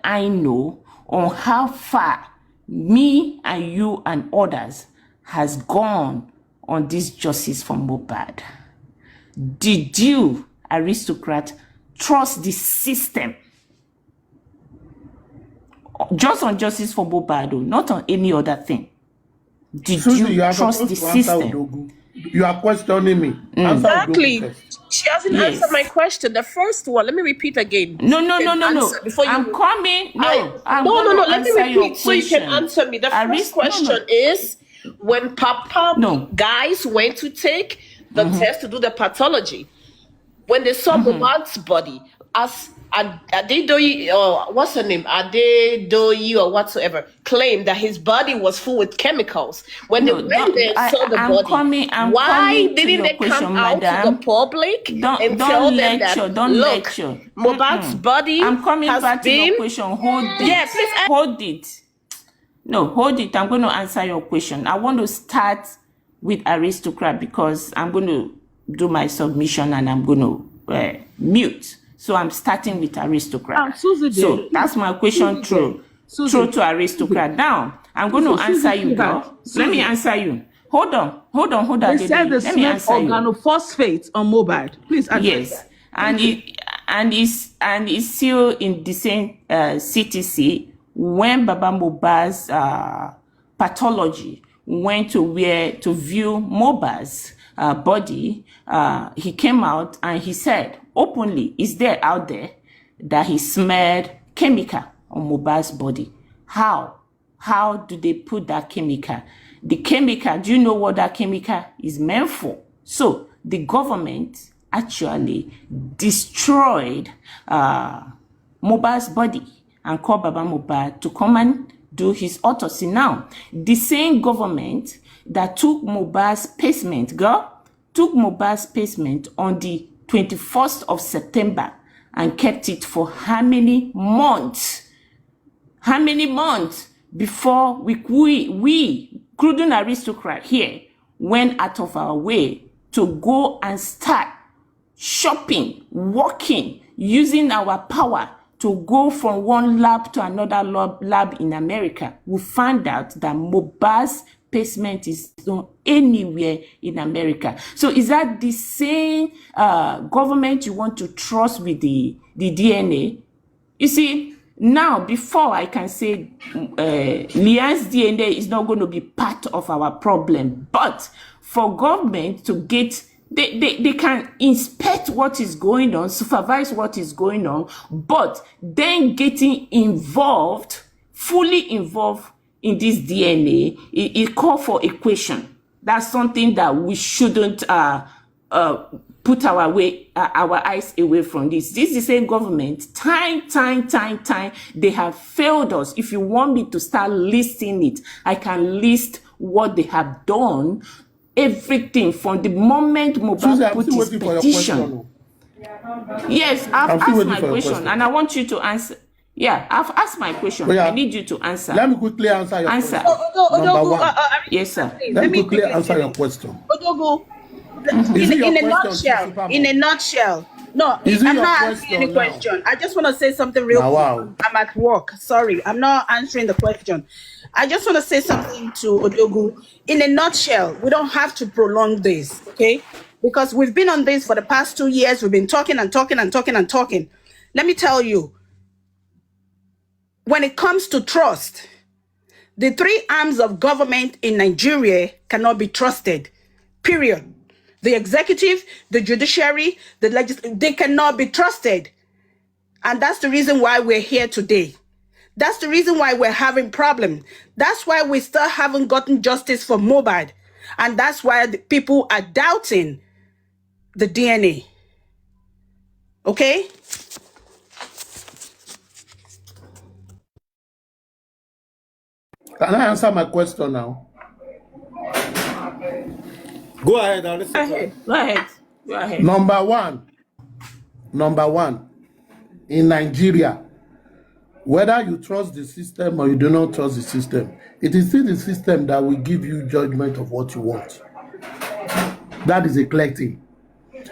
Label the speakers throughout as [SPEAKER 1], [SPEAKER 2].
[SPEAKER 1] I know on how far me and you and others has gone on this justice for Mohbad. Did you, aristocrat, trust the system? Just on justice for Mohbad, not on any other thing. Did
[SPEAKER 2] Suzzy,
[SPEAKER 1] you trust the system?
[SPEAKER 2] You are questioning me.
[SPEAKER 3] Exactly. She hasn't answered my question. The first one, let me repeat again.
[SPEAKER 1] No. I'm coming. No.
[SPEAKER 3] Let me repeat so you can answer me. The first question is when Papa guys went to take the test to do the pathology, when they saw Mohbad's body as Adedoyi, or what's her name, Adedoyi or whatsoever, claimed that his body was full with chemicals. When they went there and saw the body, why didn't they come out to the public and tell them that, look, Mohbad's body has been...
[SPEAKER 1] your question. Hold it.
[SPEAKER 3] Yeah, please.
[SPEAKER 1] Hold it. No, hold it. I'm going to answer your question. I want to start with aristocrat because I'm going to do my submission and I'm going to mute. So I'm starting with aristocrat. So that's my question true to aristocrat. Now, I'm going to answer you, girl. Let me answer you. Hold on.
[SPEAKER 4] They said they smelled organophosphate on Mohbad. Please answer.
[SPEAKER 1] Yes. And it's still in the same CTC when Baba Mohbad's pathology went to view Mohbad's body. He came out and he said openly, is there out there that he smelled chemical on Mohbad's body? How do they put that chemical? The chemical, do you know what that chemical is meant for? So the government actually destroyed Mohbad's body and called Baba Mohbad to come and do his autopsy. Now, the same government that took Mohbad's pacement, on the 21st of September and kept it for how many months? How many months before we including aristocrat here, went out of our way to go and start shopping, working, using our power to go from one lab to another lab in America. We found out that Mohbad's pacement is not anywhere in America. So is that the same government you want to trust with the DNA? You see, now before I can say Lian's DNA is not going to be part of our problem, but for government to get, they can inspect what is going on, supervise what is going on, but then getting involved, fully involved in this DNA, it calls for a question. That's something that we shouldn't put our eyes away from this. This is the same government. Time. They have failed us. If you want me to start listing it, I can list what they have done. Everything from the moment Mohbad put his petition. Yes, I've asked my question and I want you to answer. Yeah, I've asked my question. I need you to answer.
[SPEAKER 2] Let me quickly answer your question.
[SPEAKER 3] Number one.
[SPEAKER 1] Yes, sir.
[SPEAKER 2] Let me quickly answer your question.
[SPEAKER 3] Odogo, in a nutshell. No, I'm not answering any question. I just want to say something real quick. Wow. I'm at work. Sorry, I'm not answering the question. I just want to say something to Odogu. In a nutshell, we don't have to prolong this, okay? Because we've been on this for the past 2 years. We've been talking. Let me tell you, when it comes to trust, the three arms of government in Nigeria cannot be trusted, period. The executive, the judiciary, the legislature, they cannot be trusted. And that's the reason why we're here today. That's the reason why we're having problems. That's why we still haven't gotten justice for Mohbad. And that's why the people are doubting the DNA. Okay?
[SPEAKER 2] Can I answer my question now?
[SPEAKER 5] Go ahead, I'll listen.
[SPEAKER 1] Go ahead.
[SPEAKER 2] Number one, in Nigeria, whether you trust the system or you do not trust the system, it is still the system that will give you judgment of what you want. That is a clear thing.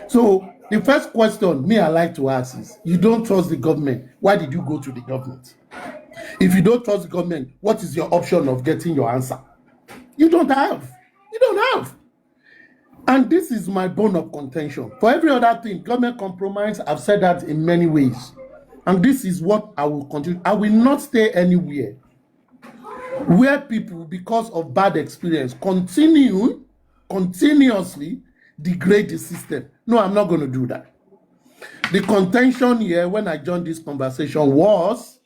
[SPEAKER 2] So The first question me I like to ask is, you don't trust the government. Why did you go to the government? If you don't trust the government, what is your option of getting your answer? You don't have. You don't have. And this is my bone of contention. For every other thing, government compromise, I've said that in many ways. And this is what I will continue. I will not stay anywhere where people, because of bad experience, continuously degrade the system. No, I'm not going to do that. The contention here when I joined this conversation was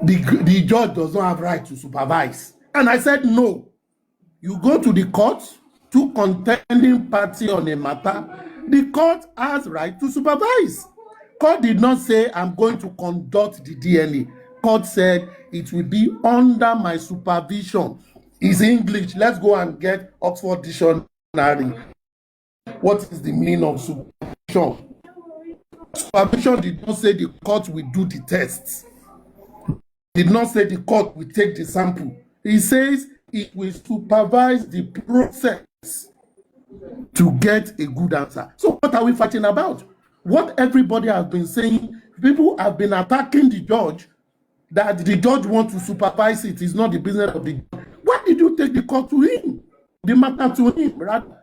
[SPEAKER 2] the judge does not have right to supervise. And I said, no. You go to the court, two contending parties on a matter, the court has right to supervise. Court did not say, I'm going to conduct the DNA. Court said, it will be under my supervision. It's English. Let's go and get Oxford Dictionary. What is the meaning of supervision? Supervision did not say the court will do the tests. Did not say the court will take the sample. He says it will supervise the process to get a good answer. So what are we fighting about? What everybody has been saying, people have been attacking the judge, that the judge wants to supervise it. It's not the business of the judge. Why did you take the court to him? The matter to him, rather?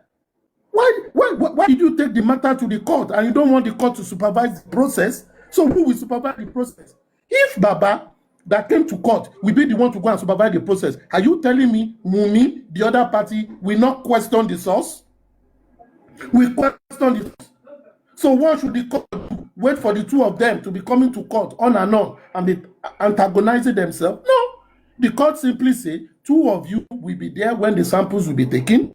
[SPEAKER 2] Why did you take the matter to the court and you don't want the court to supervise the process? So who will supervise the process? If Baba that came to court will be the one to go and supervise the process, are you telling me Mumi, the other party, will not question the source? We question the source. So what should the court do? Wait for the two of them to be coming to court on and be antagonizing themselves? No. The court simply say, two of you will be there when the samples will be taken,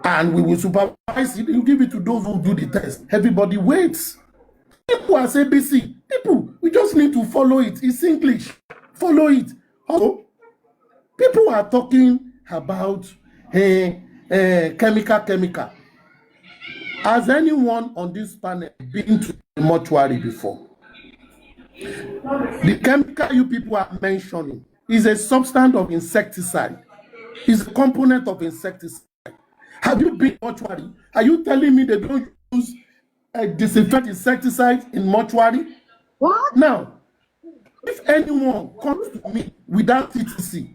[SPEAKER 2] and we will supervise it. You give it to those who do the test. Everybody waits. People are ABC. People, we just need to follow it. It's English. Follow it. Also, people are talking about chemical. Has anyone on this panel been to the mortuary before? The chemical you people are mentioning is a substance of insecticide. It's a component of insecticide. Have you been mortuary? Are you telling me they don't use disinfect insecticide in mortuary?
[SPEAKER 3] What?
[SPEAKER 2] Now, if anyone comes to me with that CTC,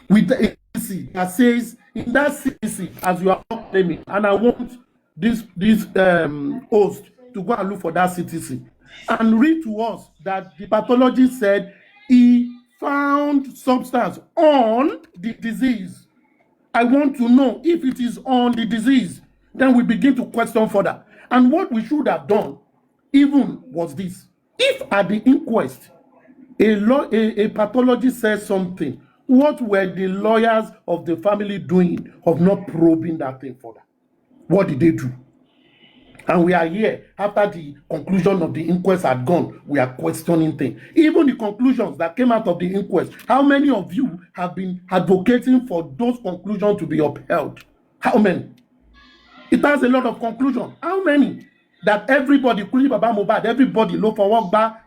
[SPEAKER 2] with the CTC that says in that CTC, as you are claiming, and I want this host to go and look for that CTC and read to us that the pathologist said he found substance on the disease. I want to know if it is on the disease. Then we begin to question further. And what we should have done even was this. If at the inquest, a pathologist says something, what were the lawyers of the family doing of not probing that thing further? What did they do? And we are here after the conclusion of the inquest had gone. We are questioning things. Even the conclusions that came out of the inquest, how many of you have been advocating for those conclusions to be upheld? How many? It has a lot of conclusions. How many? That everybody, including Baba Mohbad, everybody look for work back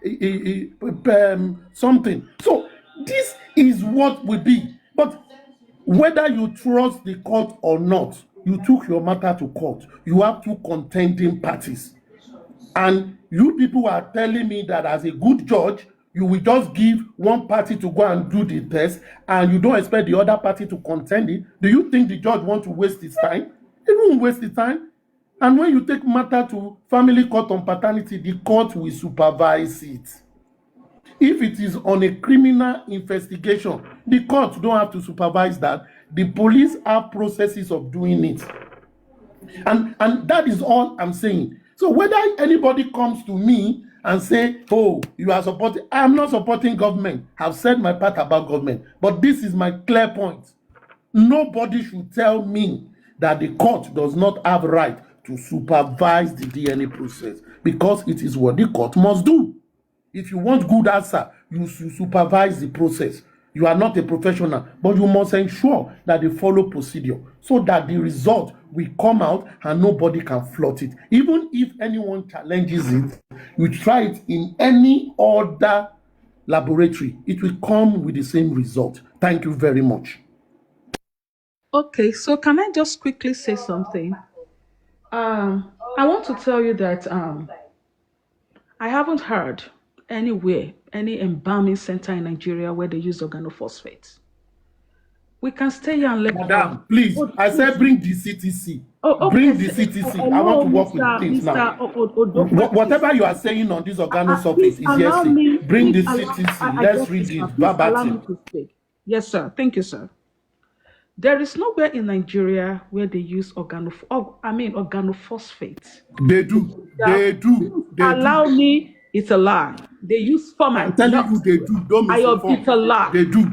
[SPEAKER 2] something. So this is what will be. But whether you trust the court or not, you took your matter to court. You have two contending parties. And you people are telling me that as a good judge, you will just give one party to go and do the test and you don't expect the other party to contend it. Do you think the judge wants to waste his time? He won't waste his time. And when you take matter to family court on paternity, the court will supervise it. If it is on a criminal investigation, the court don't have to supervise that. The police have processes of doing it. And that is all I'm saying. So whether anybody comes to me and say, oh, you are supporting, I am not supporting government. I've said my part about government. But this is my clear point. Nobody should tell me that the court does not have right to supervise the DNA process, because it is what the court must do. If you want good answer, you should supervise the process. You are not a professional, but you must ensure that they follow procedure so that the result will come out and nobody can flout it. Even if anyone challenges it, you try it in any other laboratory, it will come with the same result. Thank you very much.
[SPEAKER 4] Okay, so can I just quickly say something? I want to tell you that I haven't heard anywhere, any embalming center in Nigeria where they use organophosphate. We can stay here and let
[SPEAKER 2] Madam, please. I said bring the CTC. Bring the CTC. I want to work with things now. Whatever you are saying on this organosulfate is hearsay. Bring the CTC. Let's read it verbatim.
[SPEAKER 4] Yes, sir. Thank you, sir. There is nowhere in Nigeria where they use organophosphate.
[SPEAKER 2] They do. They do.
[SPEAKER 4] Allow me, it's a lie. They use formalin.
[SPEAKER 2] I'm telling you, they do. Don't misinform.
[SPEAKER 4] It's a lie.
[SPEAKER 2] They do.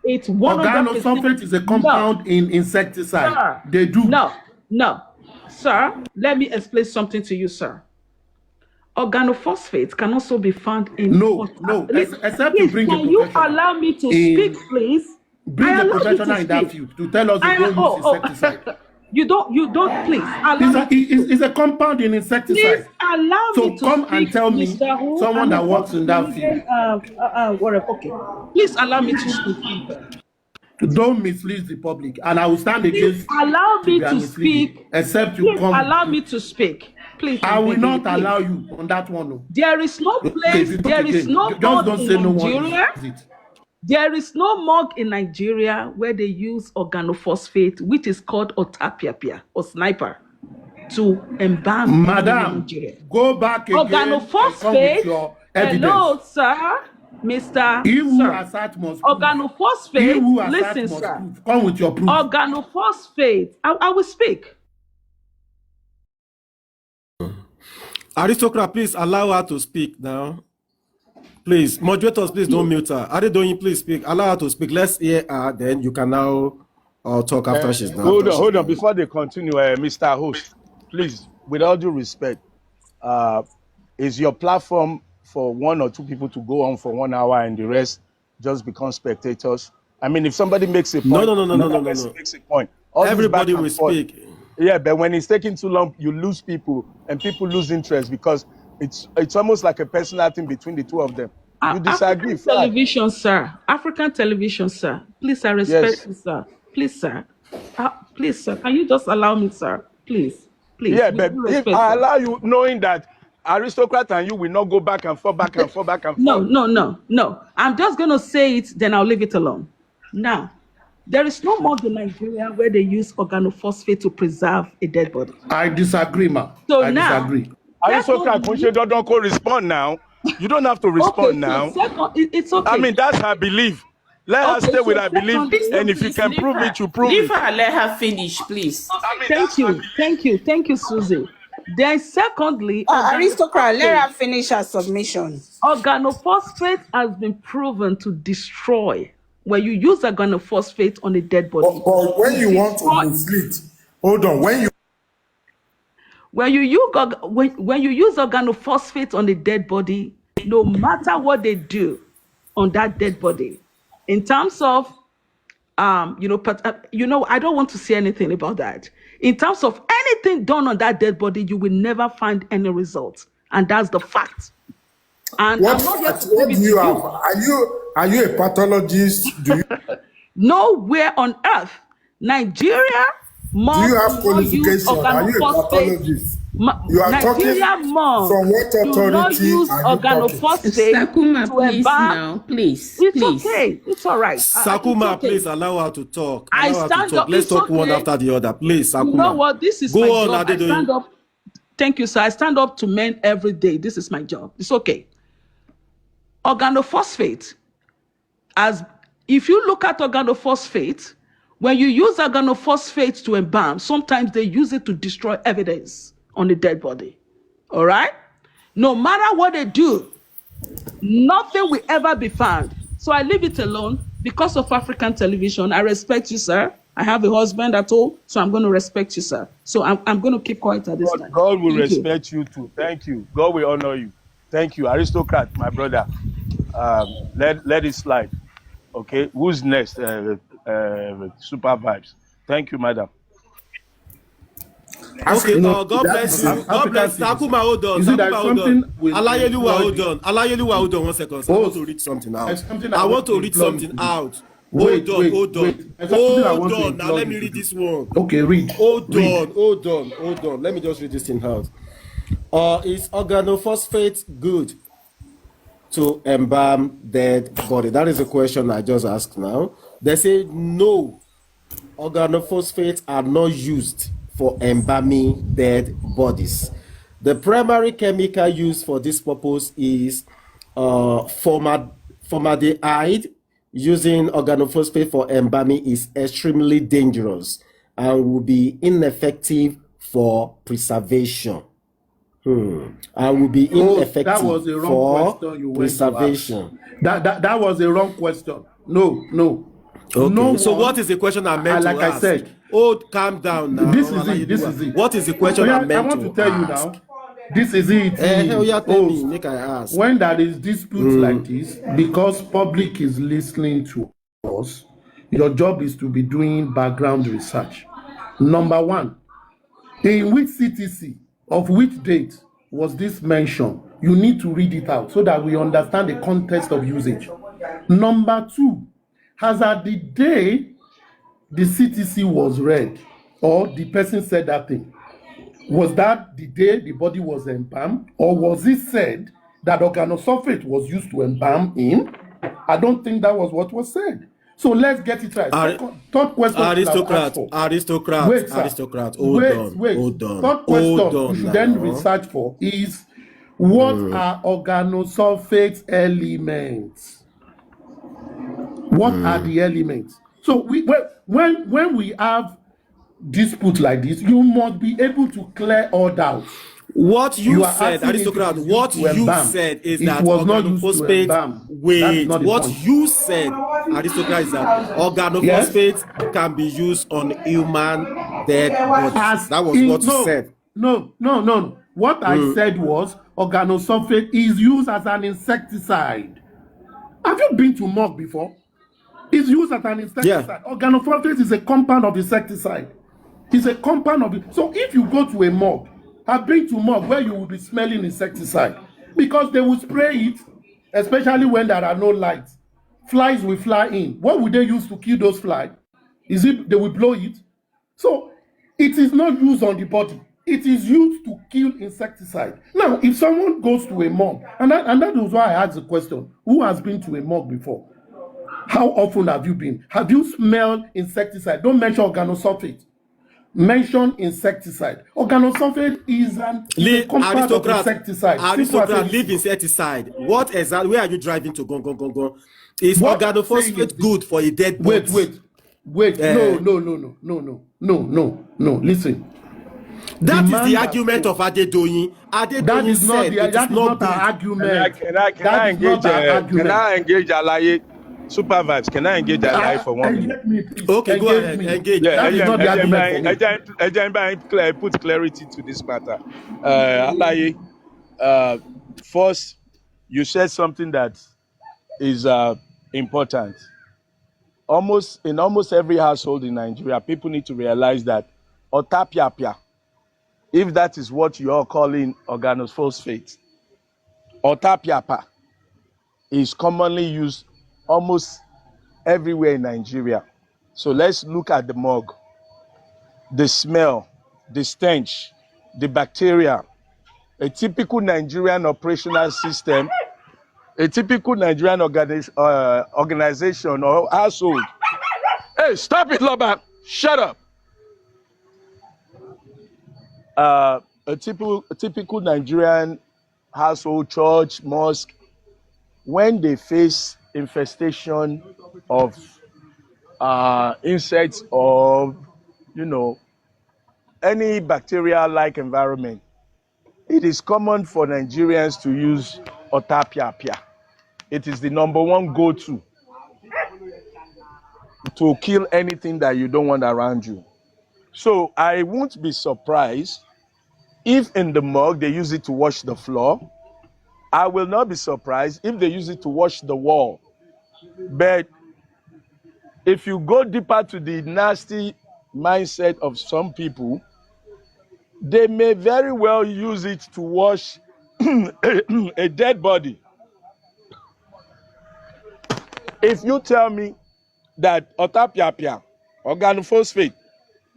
[SPEAKER 4] It's 100%.
[SPEAKER 2] Organosulfate is a compound in insecticide.
[SPEAKER 4] Sir,
[SPEAKER 2] they do.
[SPEAKER 4] No. Sir, let me explain something to you, sir. Organophosphate can also be found in...
[SPEAKER 2] No. Except you bring a professional.
[SPEAKER 4] Can you allow me to speak, please?
[SPEAKER 2] Bring a professional in that field to tell us you don't use insecticide.
[SPEAKER 4] You don't, please.
[SPEAKER 2] It's a compound in insecticide.
[SPEAKER 4] Please allow me to
[SPEAKER 2] come
[SPEAKER 4] speak,
[SPEAKER 2] and tell me someone that works in that field.
[SPEAKER 4] Okay. Please allow me to speak.
[SPEAKER 2] Don't mislead the public, and I will stand against.
[SPEAKER 4] Allow me to speak.
[SPEAKER 2] Except you come.
[SPEAKER 4] Allow me to speak. Please.
[SPEAKER 2] I will not allow you on that one. No.
[SPEAKER 4] There is no place. There is no morgue in Nigeria. There is no morgue in Nigeria where they use organophosphate, which is called otapiapia or sniper, to embalm.
[SPEAKER 2] Madam, go back again.
[SPEAKER 4] Organophosphate. Hello, sir. Mr.
[SPEAKER 2] He who has that must prove.
[SPEAKER 4] Organophosphate. Listen, sir.
[SPEAKER 2] Come with your proof.
[SPEAKER 4] Organophosphate. I will speak.
[SPEAKER 5] Aristocrat, please allow her to speak now. Please, moderators, please don't mute her. Adedoyin, please speak. Allow her to speak. Let's hear her. Then you can now talk after she's done.
[SPEAKER 6] Hold on. Before they continue, Mr. Host, please, with all due respect, is your platform for one or two people to go on for 1 hour and the rest just become spectators? I mean, if somebody makes a point,
[SPEAKER 5] no.
[SPEAKER 6] Makes a point.
[SPEAKER 5] Everybody will speak.
[SPEAKER 6] Yeah, but when it's taking too long, you lose people, and people lose interest because it's almost like a personal thing between the two of them. You disagree?
[SPEAKER 4] African television, sir. African television, sir. Please, I respect you, sir. Please, sir. Please, sir. Can you just allow me, sir? Please.
[SPEAKER 6] Yeah, but if I allow you, knowing that Aristocrat and you will not go back and forth.
[SPEAKER 4] No. I'm just going to say it, then I'll leave it alone. Now, there is no morgue in Nigeria where they use organophosphate to preserve a dead body.
[SPEAKER 2] I disagree, ma.
[SPEAKER 4] So
[SPEAKER 2] disagree.
[SPEAKER 6] Aristocrat, don't respond now. You don't have to respond now.
[SPEAKER 4] It's okay.
[SPEAKER 6] I mean, that's her belief. Let her stay with her belief, and if you can prove it, you prove it.
[SPEAKER 1] Leave her, let her finish, please.
[SPEAKER 4] Thank you, Suzzy. Then secondly,
[SPEAKER 7] Aristocrat, let her finish her submission.
[SPEAKER 4] Organophosphate has been proven to destroy. When you use organophosphate on a dead body.
[SPEAKER 8] But when you want to mislead, hold on. When you
[SPEAKER 4] use organophosphate on a dead body, no matter what they do on that dead body, in terms of I don't want to say anything about that. In terms of anything done on that dead body, you will never find any results, and that's the fact. And
[SPEAKER 8] what do you have? Are you a pathologist?
[SPEAKER 4] Nowhere on earth, Nigeria.
[SPEAKER 8] Do you have qualification? Are you a pathologist? You are
[SPEAKER 4] Nigeria
[SPEAKER 8] talking from what authority?
[SPEAKER 4] Use organophosphate
[SPEAKER 1] Sakuma, please now, please.
[SPEAKER 4] It's okay. It's all right.
[SPEAKER 5] Sakuma, please allow her to talk.
[SPEAKER 4] Let's
[SPEAKER 5] talk one after the other, please. Sakuma.
[SPEAKER 4] You know what? This is my job. I stand up. Thank you, sir. I stand up to men every day. This is my job. It's okay. Organophosphate, if you look at organophosphate, when you use organophosphate to embalm, sometimes they use it to destroy evidence on a dead body. All right? No matter what they do, nothing will ever be found. So I leave it alone because of African television. I respect you, sir. I have a husband at home, so I'm going to respect you, sir. So I'm going to keep quiet at this time.
[SPEAKER 6] God will respect you too. Thank you. God will honor you. Thank you. Aristocrat, my brother. Let it slide. Okay. Who's next? Super Vibes. Thank you, madam.
[SPEAKER 5] Okay, God bless you. God bless you. Sakuma, hold on. Alayeluwa, hold on 1 second. I want to read something out. Hold on. Now let me read this one.
[SPEAKER 2] Okay, read.
[SPEAKER 5] Hold on. Let me just read this thing out. Or is organophosphate good to embalm dead body? That is a question I just asked now. They say no, organophosphates are not used for embalming dead bodies. The primary chemical used for this purpose is formaldehyde. Using organophosphate for embalming is extremely dangerous and will be ineffective for preservation. And will be ineffective
[SPEAKER 2] that was a wrong question you
[SPEAKER 5] preservation.
[SPEAKER 2] That was a wrong question. No.
[SPEAKER 5] Okay.
[SPEAKER 2] No.
[SPEAKER 5] So what is the question I meant to ask?
[SPEAKER 2] Like I said,
[SPEAKER 5] calm down now.
[SPEAKER 2] This is it.
[SPEAKER 5] What is the question I meant to ask?
[SPEAKER 2] I want to tell you now. This is it.
[SPEAKER 5] Tell me, make I ask.
[SPEAKER 2] When there is disputes like this, because public is listening to us, your job is to be doing background research. Number one, in which CTC, of which date was this mentioned? You need to read it out so that we understand the context of usage. Number two, as at the day the CTC was read, or the person said that thing, was that the day the body was embalmed, or was it said that organosulfate was used to embalm him? I don't think that was what was said. So let's get it right. Third question.
[SPEAKER 5] Aristocrat.
[SPEAKER 2] Wait,
[SPEAKER 5] Hold on.
[SPEAKER 2] Third question you should then research for is what are organosulfate elements? What are the elements? So when we have dispute like this, you must be able to clear all doubts.
[SPEAKER 5] What you said, Aristocrat, what you said is that organophosphate. Wait, what you said, Aristocrat, is that organophosphate can be used on human dead bodies. That was what you said.
[SPEAKER 2] No. What I said was organosulfate is used as an insecticide. Have you been to morgue before? It's used as an insecticide. Yeah. Organophosphate is a compound of insecticide. It's a compound of it. So if you go to a morgue, I've been to morgue where you will be smelling insecticide because they will spray it, especially when there are no lights. Flies will fly in. What would they use to kill those flies? Is it they will blow it? So it is not used on the body. It is used to kill insecticide. Now, if someone goes to a morgue, and that was why I asked the question, who has been to a morgue before? How often have you been? Have you smelled insecticide? Don't mention organosulfate. Mention insecticide. Organosulfate is a compound of insecticide.
[SPEAKER 5] Aristocrat, leave insecticide. What exactly? Where are you driving to? Go. Is organophosphate good for a dead body?
[SPEAKER 2] Wait. No. Listen.
[SPEAKER 5] That is the argument of Adedoyin. Adedoyin said it is not
[SPEAKER 2] an argument.
[SPEAKER 6] Can I engage Alaye? Super vibes. Can I engage Alaye for 1 minute?
[SPEAKER 5] Okay, go ahead. Engage.
[SPEAKER 6] Put clarity to this matter. Alaye, first, you said something that is important. In almost every household in Nigeria, people need to realize that otapiapia, if that is what you are calling organophosphate, otapiapa is commonly used almost everywhere in Nigeria. So let's look at the morgue. The smell, the stench, the bacteria. A typical Nigerian operational system, a typical Nigerian organization or household. Hey, stop it, Loba. Shut up. A typical Nigerian household, church, mosque, when they face infestation of insects or any bacteria-like environment, it is common for Nigerians to use otapiapia. It is the number one go-to to kill anything that you don't want around you. So I won't be surprised if in the morgue they use it to wash the floor. I will not be surprised if they use it to wash the wall. But if you go deeper to the nasty mindset of some people, they may very well use it to wash a dead body. If you tell me that otapiapia, organophosphate,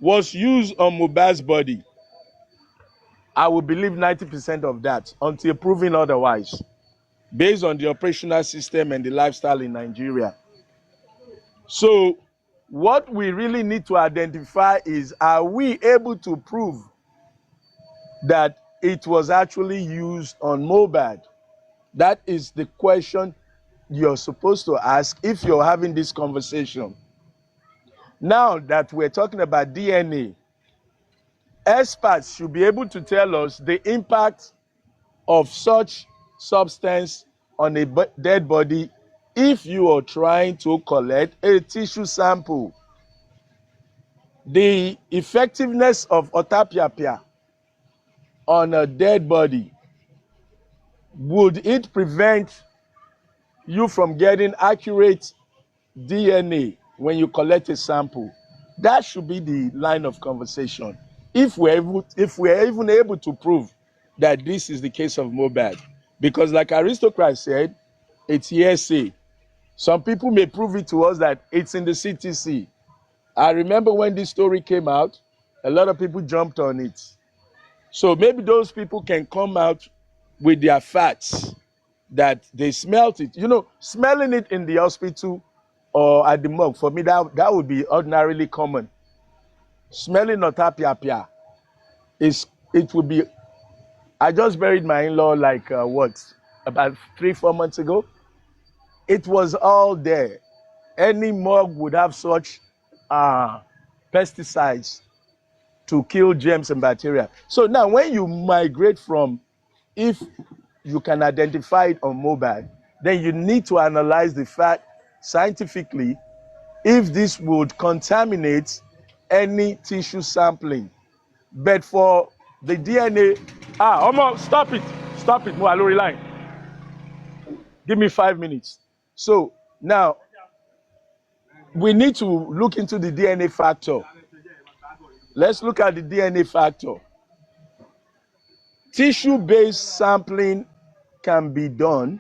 [SPEAKER 6] was used on Mohbad's body, I will believe 90% of that until proven otherwise, based on the operational system and the lifestyle in Nigeria. So what we really need to identify is, are we able to prove that it was actually used on Mohbad? That is the question you're supposed to ask if you're having this conversation. Now that we're talking about DNA, experts should be able to tell us the impact of such substance on a dead body if you are trying to collect a tissue sample. The effectiveness of otapiapia on a dead body, would it prevent you from getting accurate DNA when you collect a sample? That should be the line of conversation. If we're even able to prove that this is the case of Mohbad, because like Aristocrat said, it's hearsay. Some people may prove it to us that it's in the CTC. I remember when this story came out, a lot of people jumped on it. So maybe those people can come out with their facts that they smelt it. You know, smelling it in the hospital or at the morgue, for me, that would be ordinarily common. Smelling otapiapia, it would be. I just buried my in-law like about 3-4 months ago. It was all there. Any morgue would have such pesticides to kill germs and bacteria. So now when you migrate from, if you can identify it on Mohbad, then you need to analyze the fact scientifically if this would contaminate any tissue sampling. But for the DNA, almost stop it, Moalori line. Give me 5 minutes. So now we need to look into the DNA factor. Let's look at the DNA factor. Tissue-based sampling can be done,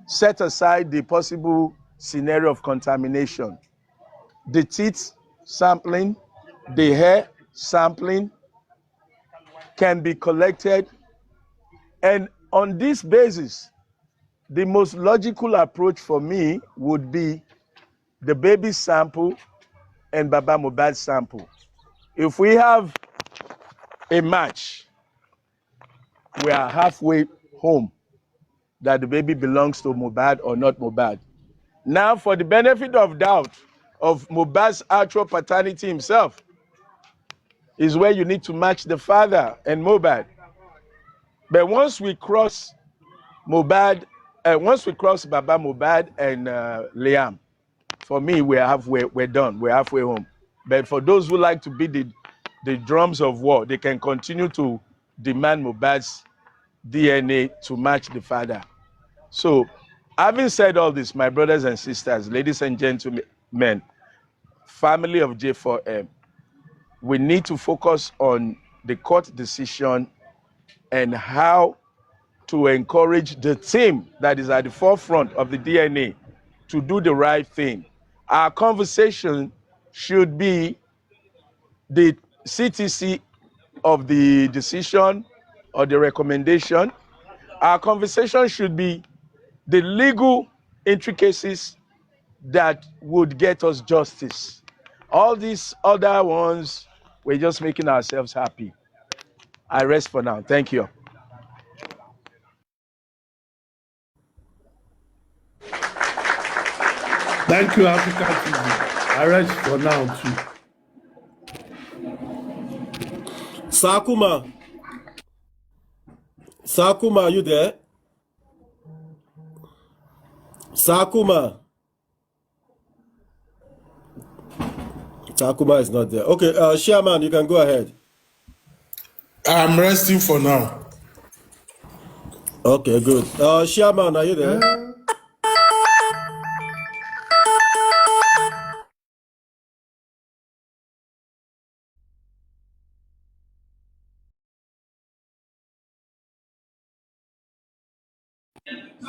[SPEAKER 6] set aside the possible scenario of contamination. The teeth sampling, the hair sampling can be collected. And on this basis, the most logical approach for me would be the baby sample and Baba Mohbad sample. If we have a match, we are halfway home that the baby belongs to Mohbad or not Mohbad. Now, for the benefit of doubt of Mohbad's actual paternity himself, is where you need to match the father and Mohbad. But once we cross Baba Mohbad and Liam, for me, we're done. We're halfway home. But for those who like to beat the drums of war, they can continue to demand Mohbad's DNA to match the father. So, having said all this, my brothers and sisters, ladies and gentlemen, family of J4M, we need to focus on the court decision and how to encourage the team that is at the forefront of the DNA to do the right thing. Our conversation should be the CTC of the decision or the recommendation. Our conversation should be the legal intricacies that would get us justice. All these other ones, we're just making ourselves happy. I rest for now. Thank you.
[SPEAKER 2] Thank you, Africa TV. I rest for now too.
[SPEAKER 5] Sakuma, are you there? Sakuma is not there. Okay, Chairman, you can go ahead.
[SPEAKER 8] I'm resting for now.
[SPEAKER 5] Okay, good. Chairman, are you there?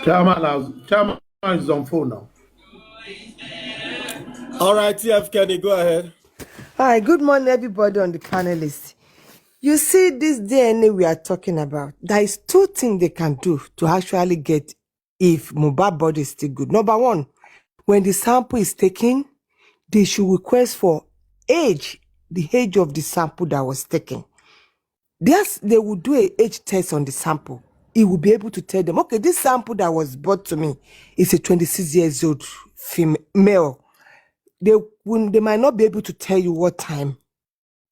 [SPEAKER 2] Chairman is on phone now.
[SPEAKER 5] All right, TF Kenny, go ahead.
[SPEAKER 9] Hi, good morning, everybody on the panelists. You see, this DNA we are talking about, there is 2 things they can do to actually get if Mohbad body is still good. Number 1, when the sample is taken, they should request for age, the age of the sample that was taken. Yes, they will do an age test on the sample. It will be able to tell them, okay, this sample that was brought to me is a 26 years old female. They might not be able to tell you what time,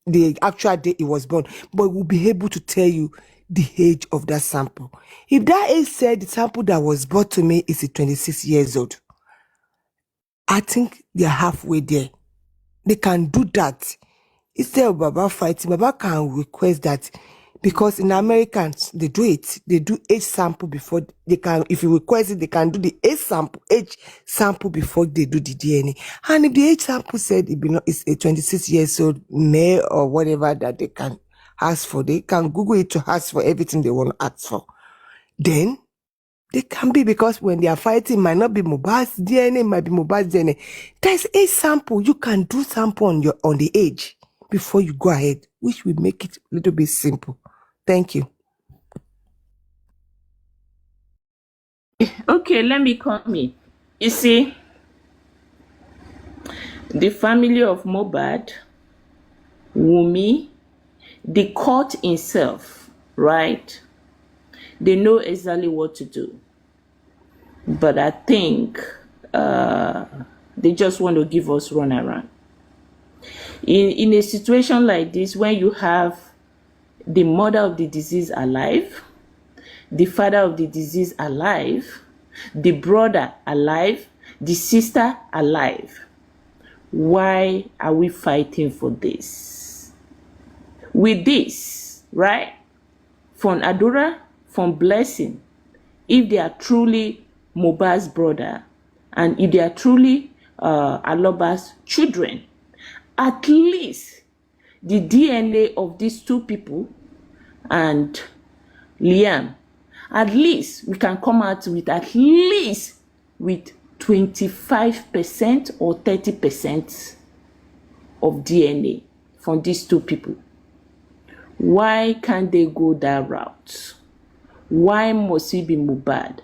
[SPEAKER 9] the actual day it was born, but we'll be able to tell you the age of that sample. If that age said the sample that was brought to me is a 26 years old, I think they're halfway there. They can do that. Instead of Baba fighting, Baba can request that, because in Americans, they do it. They do age sample before they can, if you request it, they can do the age sample before they do the DNA. And if the age sample said it's a 26 years old male or whatever that they can ask for, they can Google it to ask for everything they want to ask for. Then they can be, because when they are fighting, it might not be Mohbad's DNA, it might be Mohbad's DNA. There's age sample. You can do sample on the age before you go ahead, which will make it a little bit simple. Thank you.
[SPEAKER 1] Okay, let me come in. You see, the family of Mohbad, Wunmi, the court itself, right? They know exactly what to do. But I think they just want to give us runaround. In a situation like this, when you have the mother of the disease alive, the father of the disease alive, the brother alive, the sister alive, why are we fighting for this? With this, right? From Adura, from Blessing, if they are truly Mohbad's brother, and if they are truly Aloba's children, at least the DNA of these 2 people and Liam, at least we can come out with at least with 25% or 30% of DNA from these 2 people. Why can't they go that route? Why must it be Mohbad?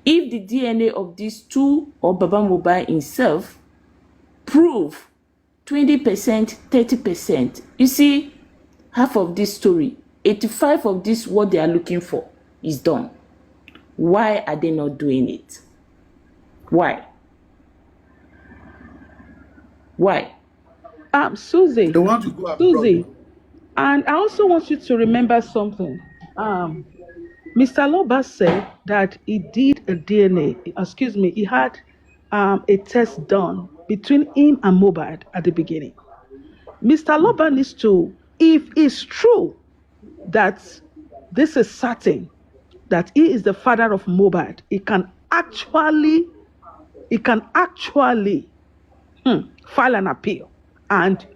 [SPEAKER 1] If the DNA of these 2 or Baba Mohbad himself prove 20%, 30%, you see, half of this story, 85 of this, what they are looking for is done. Why are they not doing it? Why?
[SPEAKER 4] Suzzy.
[SPEAKER 2] They want to go abroad.
[SPEAKER 4] Suzzy. And I also want you to remember something. Mr. Loba said that he did a DNA, he had a test done between him and Mohbad at the beginning. Mr. Loba needs to, if it's true that this is certain, that he is the father of Mohbad, he can actually file an appeal and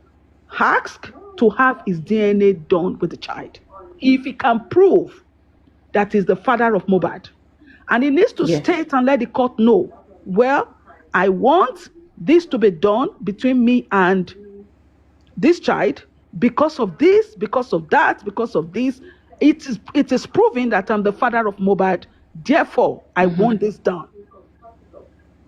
[SPEAKER 4] ask to have his DNA done with the child. If he can prove that he's the father of Mohbad. And he needs to state and let the court know, well, I want this to be done between me and this child because of this, because of that, because of this. It is proving that I'm the father of Mohbad. Therefore, I want this done.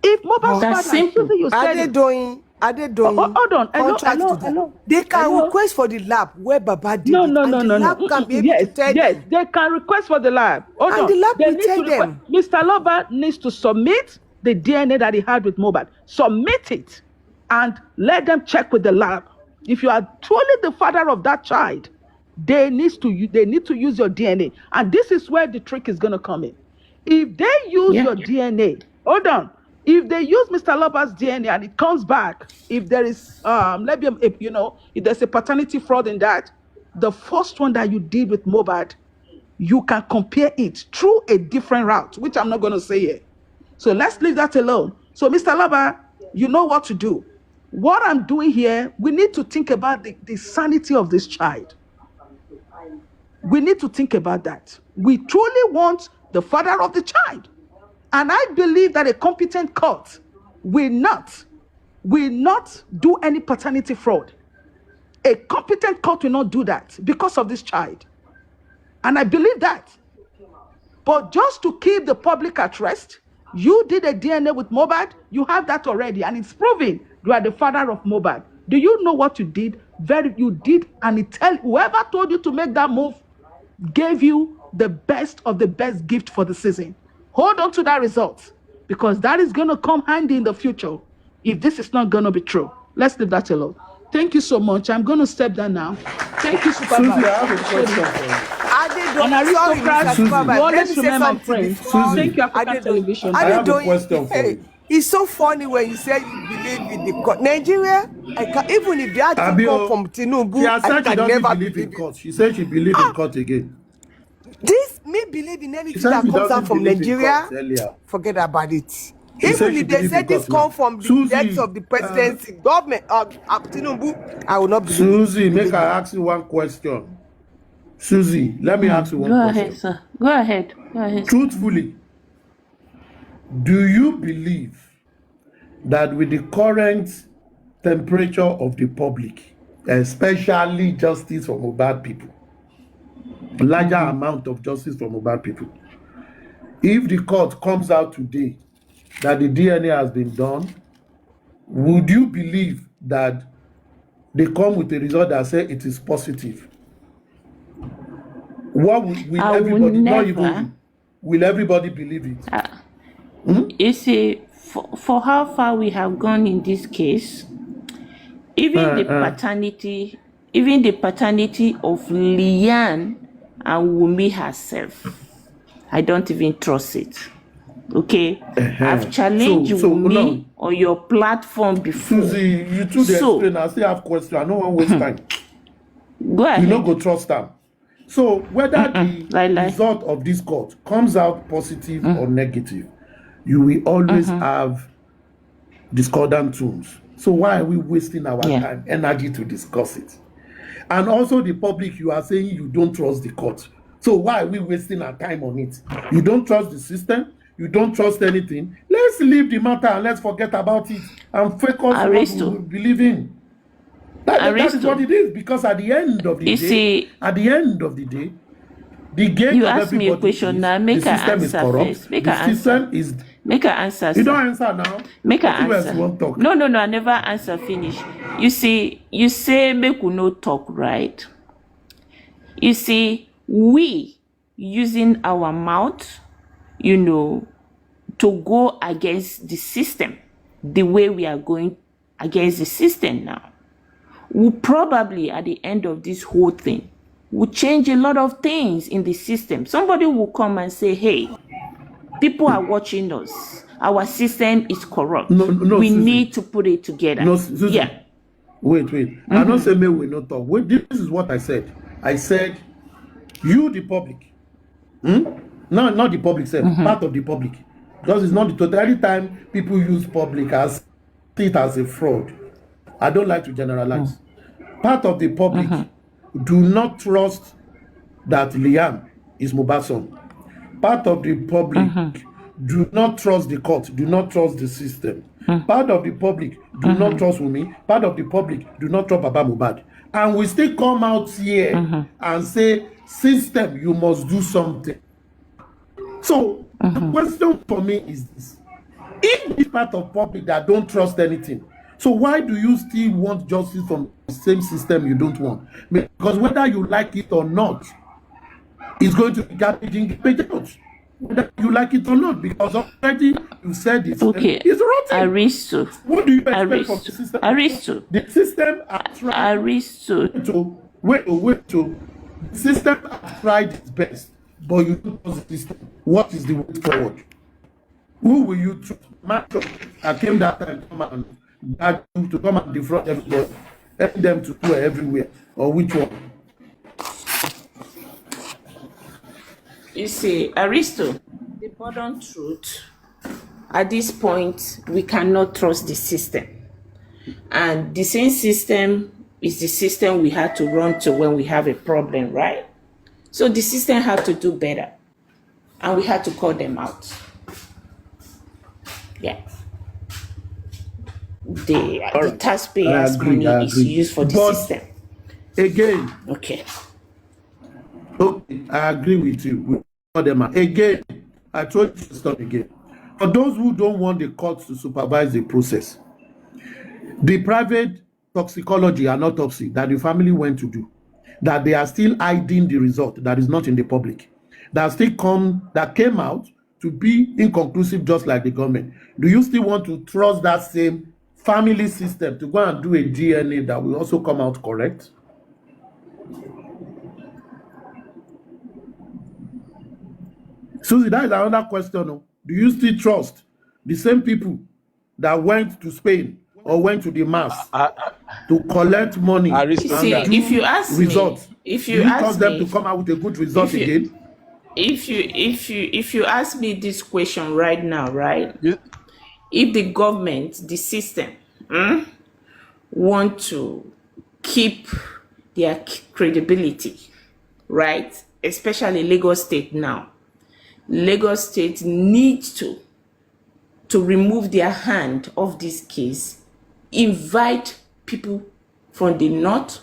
[SPEAKER 4] If Mohbad's father, you said
[SPEAKER 9] Are they doing
[SPEAKER 4] hold on.
[SPEAKER 9] Hello. They can request for the lab where Baba did it.
[SPEAKER 4] No.
[SPEAKER 9] The lab can be able to tell them.
[SPEAKER 4] Yes, they can request for the lab. Hold on.
[SPEAKER 9] The lab will tell them.
[SPEAKER 4] Mr. Loba needs to submit the DNA that he had with Mohbad. Submit it and let them check with the lab. If you are truly the father of that child, they need to use your DNA. And this is where the trick is going to come in. If they use your DNA, hold on. If they use Mr. Loba's DNA and it comes back, if there is if there's a paternity fraud in that, the first one that you did with Mohbad, you can compare it through a different route, which I'm not going to say here. So let's leave that alone. So Mr. Loba, you know what to do. What I'm doing here, we need to think about the sanity of this child. We need to think about that. We truly want the father of the child. And I believe that a competent court will not do any paternity fraud. A competent court will not do that because of this child. And I believe that. But just to keep the public at rest, you did a DNA with Mohbad, you have that already, and it's proven you are the father of Mohbad. Do you know what you did? You did, and whoever told you to make that move gave you the best of the best gift for the season. Hold on to that result, because that is going to come handy in the future if this is not going to be true. Let's leave that alone. Thank you so much. I'm going to step down now. Thank you, Supervisor.
[SPEAKER 2] Suzy, I have a question for you.
[SPEAKER 4] An aristocrat, you always remember my friends. Thank you, African Television.
[SPEAKER 2] I have a question for you.
[SPEAKER 9] It's so funny when you say you believe in the court. Nigeria, even if the article come from Tinubu, I can never believe in court.
[SPEAKER 2] She said she believes in court again.
[SPEAKER 9] This me believe in anything that comes out from Nigeria. Forget about it. Even if they say this come from the depths of the presidency, government of Tinubu, I will not believe.
[SPEAKER 2] Suzy, make I ask you one question. Suzy, let me ask you one question.
[SPEAKER 1] Go ahead, sir. Go ahead. Go ahead.
[SPEAKER 2] Truthfully, do you believe that with the current temperature of the public, especially justice for Mohbad people, larger amount of justice for Mohbad people, if the court comes out today that the DNA has been done, would you believe that they come with a result that say it is positive? What will everybody, not even you, will everybody believe it?
[SPEAKER 1] You see, for how far we have gone in this case, even the paternity of Lian and Wumi herself, I don't even trust it. Okay, I've challenged Wumi on your platform before.
[SPEAKER 2] Suzy, you too explain. I still have questions. I don't want to waste time.
[SPEAKER 1] Go ahead.
[SPEAKER 2] You don't go trust them. So whether the result of this court comes out positive or negative, you will always have discordant tones. So why are we wasting our time, energy to discuss it? And also the public, you are saying you don't trust the court. So why are we wasting our time on it? You don't trust the system. You don't trust anything. Let's leave the matter and let's forget about it and focus on what we believe in. That is what it is. Because at the end of the day, the gate
[SPEAKER 1] you
[SPEAKER 2] of
[SPEAKER 1] ask me a question now. Make
[SPEAKER 2] the
[SPEAKER 1] an
[SPEAKER 2] system
[SPEAKER 1] answer
[SPEAKER 2] is corrupt.
[SPEAKER 1] first. Make
[SPEAKER 2] the
[SPEAKER 1] an
[SPEAKER 2] system
[SPEAKER 1] answer.
[SPEAKER 2] is.
[SPEAKER 1] Make an answer.
[SPEAKER 2] You don't answer now.
[SPEAKER 1] Make an answer.
[SPEAKER 2] Talk.
[SPEAKER 1] No. I never answer. Finish. You see, you say make we no talk, right? You see, we using our mouth, to go against the system, the way we are going against the system now, will probably at the end of this whole thing will change a lot of things in the system. Somebody will come and say, hey, people are watching us. Our system is corrupt.
[SPEAKER 2] No,
[SPEAKER 1] we
[SPEAKER 2] Suzy,
[SPEAKER 1] need to put it together.
[SPEAKER 2] No, Suzy,
[SPEAKER 1] yeah.
[SPEAKER 2] Wait. I'm not saying we will not talk. Wait, this is what I said. I said, you, the public, no, not the public, part of the public. Because it's not the total. Every time people use public as it as a fraud, I don't like to generalize. Part of the public do not trust that Liam is Mohbad's son. Part of the public do not trust the court, do not trust the system. Part of the public do not trust Wumi. Part of the public do not trust Baba Mohbad. And we still come out here and say, system, you must do something. So the question for me is this. If this part of public that don't trust anything, so why do you still want justice from the same system you don't want? Because whether you like it or not, it's going to be garbage in, garbage out. Whether you like it or not, because already you said it.
[SPEAKER 1] Okay.
[SPEAKER 2] It's rotten.
[SPEAKER 1] Aristo.
[SPEAKER 2] What do you expect from the system?
[SPEAKER 1] Aristo.
[SPEAKER 2] The system has tried the system has tried its best, but you don't trust the system. What is the way forward? Who will you trust? I came that time to come and defraud everybody, help them to do everywhere, or which one?
[SPEAKER 1] You see, Aristo, the bottom truth, at this point, we cannot trust the system. And the same system is the system we had to run to when we have a problem, right? So the system had to do better. And we had to call them out. Yeah. The taxpayers' money is used for the system.
[SPEAKER 2] Again.
[SPEAKER 1] Okay.
[SPEAKER 2] Okay, I agree with you. Again, I told you to stop again. For those who don't want the courts to supervise the process, the private toxicology and autopsy that the family went to do, that they are still hiding the result that is not in the public, that came out to be inconclusive, just like the government. Do you still want to trust that same family system to go and do a DNA that will also come out correct? Suzzy, that is another question. Do you still trust the same people that went to Spain or went to the mass to collect money and
[SPEAKER 1] if you ask
[SPEAKER 2] results?
[SPEAKER 1] Me, if
[SPEAKER 2] do
[SPEAKER 1] you
[SPEAKER 2] trust them to come out with a good result again?
[SPEAKER 1] If you ask me this question right now, right? Yeah. If the government, the system, want to keep their credibility, right? Especially Lagos State now. Lagos State needs to remove their hand off this case, invite people from the north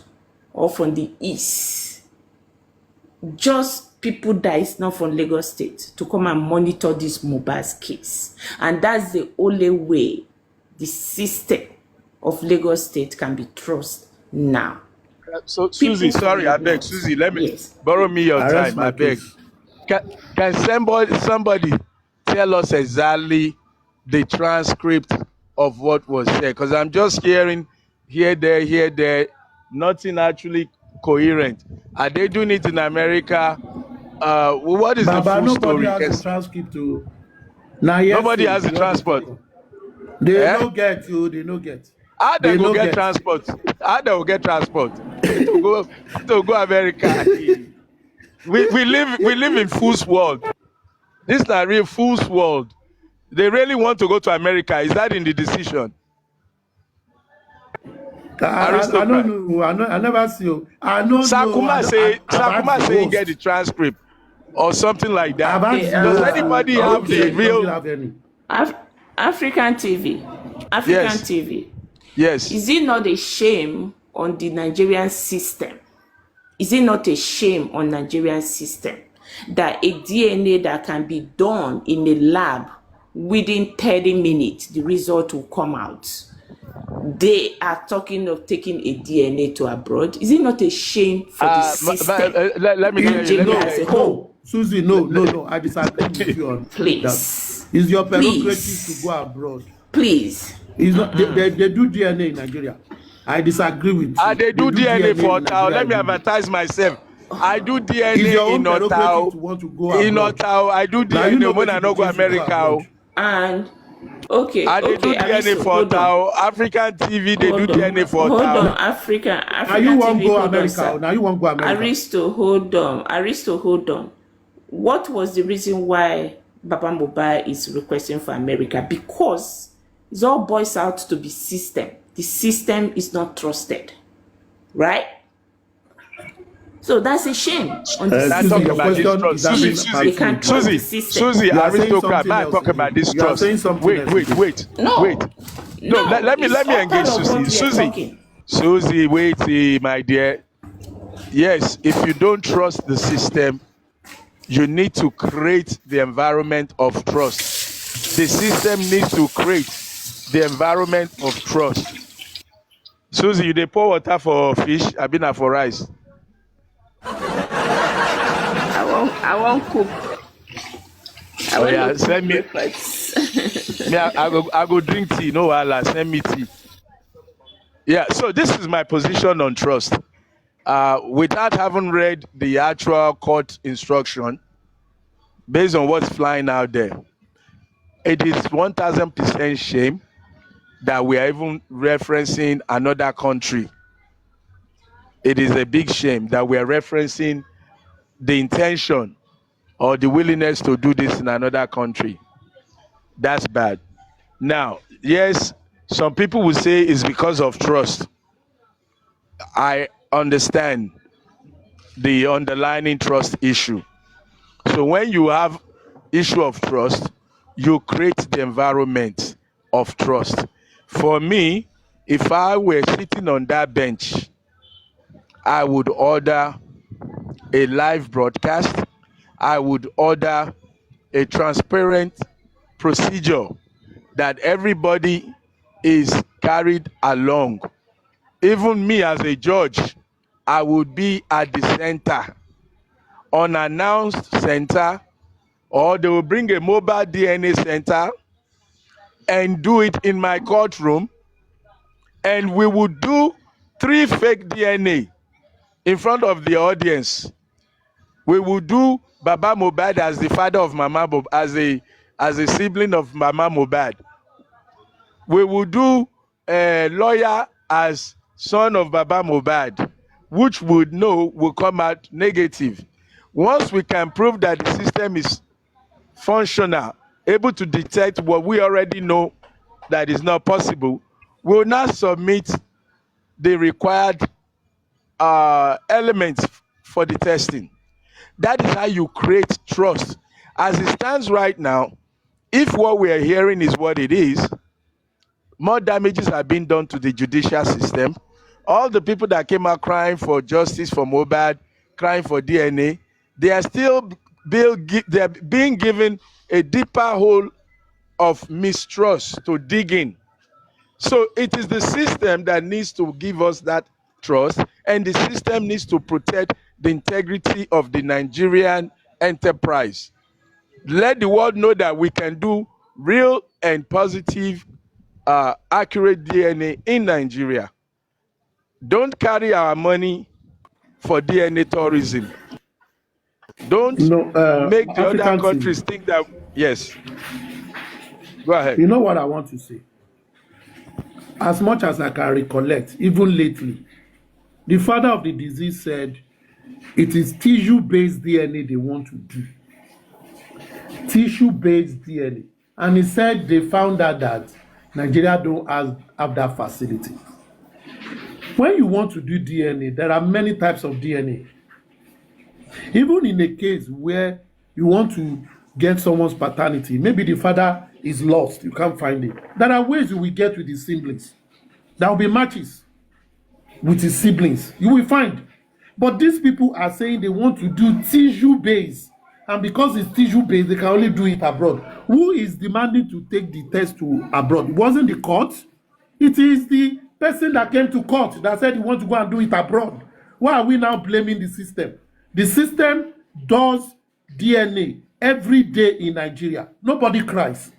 [SPEAKER 1] or from the east, just people that is not from Lagos State, to come and monitor this Mohbad case. And that's the only way the system of Lagos State can be trusted now.
[SPEAKER 6] So, Suzzy, sorry, I beg, Suzzy, let me borrow me your time, I beg. Can somebody tell us exactly the transcript of what was said? Because I'm just hearing here, there, nothing actually coherent. Are they doing it in America? What is
[SPEAKER 2] Baba,
[SPEAKER 6] the full
[SPEAKER 2] nobody
[SPEAKER 6] story?
[SPEAKER 2] Has a transcript to...
[SPEAKER 6] Nobody has a transport.
[SPEAKER 2] They don't get you. They don't get.
[SPEAKER 6] How they go get transport? How they will get transport to go America? We live in fool's world. This is not real fool's world. They really want to go to America. Is that in the decision?
[SPEAKER 2] I don't know. I never see you. I don't
[SPEAKER 6] Sakuma
[SPEAKER 2] know.
[SPEAKER 6] Sakuma say he get the transcript or something like that. Does anybody have the real
[SPEAKER 1] African TV? African TV.
[SPEAKER 6] Yes.
[SPEAKER 1] Is it not a shame on the Nigerian system? Is it not a shame on Nigerian system that a DNA that can be done in a lab within 30 minutes, the result will come out? They are talking of taking a DNA to abroad. Is it not a shame for the system?
[SPEAKER 6] Let me tell you.
[SPEAKER 2] No, Suzzy, no. I disagree with you on
[SPEAKER 1] Please.
[SPEAKER 2] That. It's your prerogative to go abroad.
[SPEAKER 1] Please.
[SPEAKER 2] It's not, they do DNA in Nigeria. I disagree with you.
[SPEAKER 6] They do DNA for Otao. Let me advertise myself. I do DNA in Otao. In Otao, I do DNA when I don't go America.
[SPEAKER 1] And okay,
[SPEAKER 6] I do DNA for Otao. African TV, they do DNA for Otao.
[SPEAKER 1] Hold on, African
[SPEAKER 2] now you won't
[SPEAKER 1] TV,
[SPEAKER 2] go America. Now you won't go America.
[SPEAKER 1] Aristo, hold on. What was the reason why Baba Mohbad is requesting for America? Because it all boils out to be system. The system is not trusted, right? So that's a shame. On
[SPEAKER 6] Suzzy, aristocrat, man, talk about this trust. Wait. No, let me engage Suzzy. Suzzy, wait, my dear. Yes, if you don't trust the system, you need to create the environment of trust. The system needs to create the environment of trust. Suzzy, you dey pour water for fish, I been for rice.
[SPEAKER 1] I won't cook.
[SPEAKER 6] Send me. I go drink tea. No wahala, send me tea. Yeah, so this is my position on trust. Without having read the actual court instruction, based on what's flying out there, it is 1000% shame that we are even referencing another country. It is a big shame that we are referencing the intention or the willingness to do this in another country. That's bad. Now, yes, some people will say it's because of trust. I understand the underlying trust issue. So when you have issue of trust, you create the environment of trust. For me, if I were sitting on that bench I would order a live broadcast. I would order a transparent procedure that everybody is carried along. Even me as a judge, I would be at the center, unannounced center, or they will bring a mobile DNA center and do it in my courtroom, and we would do 3 fake DNA in front of the audience. We would do Baba Mohbad as the father of Mama Mohbad, as a sibling of Mama Mohbad. We would do a lawyer as son of Baba Mohbad, which would know will come out negative. Once we can prove that the system is functional, able to detect what we already know that is not possible, we will now submit the required elements for the testing. That is how you create trust. As it stands right now, if what we are hearing is what it is, more damages are being done to the judicial system. All the people that came out crying for justice for Mohbad, crying for DNA, they are still they're being given a deeper hole of mistrust to dig in. So it is the system that needs to give us that trust, and the system needs to protect the integrity of the Nigerian enterprise. Let the world know that we can do real and positive, accurate DNA in Nigeria. Don't carry our money for DNA tourism. Don't make the
[SPEAKER 2] African
[SPEAKER 6] other countries
[SPEAKER 2] TV.
[SPEAKER 6] think that, yes. Go ahead.
[SPEAKER 2] You know what I want to say? As much as I can recollect, even lately, the father of the disease said it is tissue-based DNA they want to do. Tissue-based DNA. And he said they found out that Nigeria don't have that facility. When you want to do DNA, there are many types of DNA. Even in a case where you want to get someone's paternity, maybe the father is lost, you can't find it. There are ways you will get with his siblings. There will be matches with his siblings. You will find. But these people are saying they want to do tissue-based. And because it's tissue-based, they can only do it abroad. Who is demanding to take the test to abroad? It wasn't the court. It is the person that came to court that said he wants to go and do it abroad. Why are we now blaming the system? The system does DNA every day in Nigeria. Nobody cries.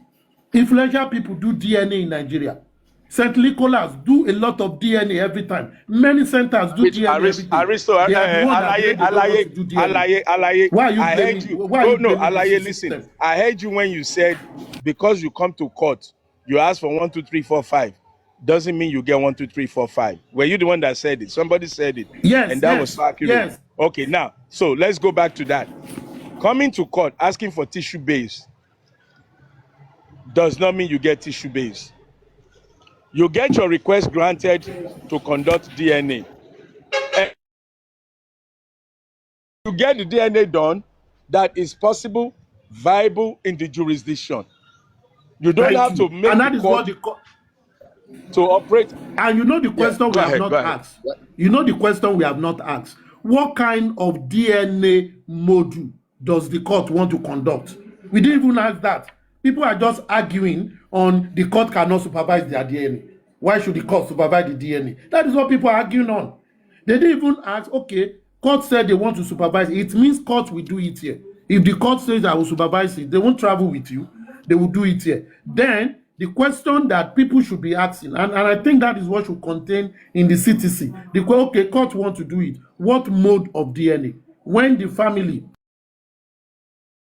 [SPEAKER 2] Influential people do DNA in Nigeria. St. Nicholas do a lot of DNA every time. Many centers do DNA every day.
[SPEAKER 6] Aristo,
[SPEAKER 2] They are the one that say they don't want to do DNA.
[SPEAKER 6] Alaye,
[SPEAKER 2] Why are you
[SPEAKER 6] I
[SPEAKER 2] blaming?
[SPEAKER 6] heard you.
[SPEAKER 2] Why are you blaming
[SPEAKER 6] Alaye,
[SPEAKER 2] the
[SPEAKER 6] listen.
[SPEAKER 2] system?
[SPEAKER 6] I heard you when you said because you come to court, you ask for 1, 2, 3, 4, 5. Doesn't mean you get 1, 2, 3, 4, 5. Were you the one that said it? Somebody said it.
[SPEAKER 2] Yes,
[SPEAKER 6] and that
[SPEAKER 2] yes,
[SPEAKER 6] was so accurate.
[SPEAKER 2] yes.
[SPEAKER 6] Okay, now, so let's go back to that. Coming to court asking for tissue base does not mean you get tissue base. You get your request granted to conduct DNA. And you get the DNA done that is possible, viable in the jurisdiction. You don't have to make
[SPEAKER 2] and that
[SPEAKER 6] the
[SPEAKER 2] is
[SPEAKER 6] court
[SPEAKER 2] what the court
[SPEAKER 6] to operate.
[SPEAKER 2] And you know the question we have not asked. You know the question we have not asked. What kind of DNA module does the court want to conduct? We didn't even ask that. People are just arguing on the court cannot supervise their DNA. Why should the court supervise the DNA? That is what people are arguing on. They didn't even ask, okay, court said they want to supervise it. It means court will do it here. If the court says I will supervise it, they won't travel with you. They will do it here. Then the question that people should be asking, and I think that is what should contain in the CTC. The okay, court want to do it. What mode of DNA? When the family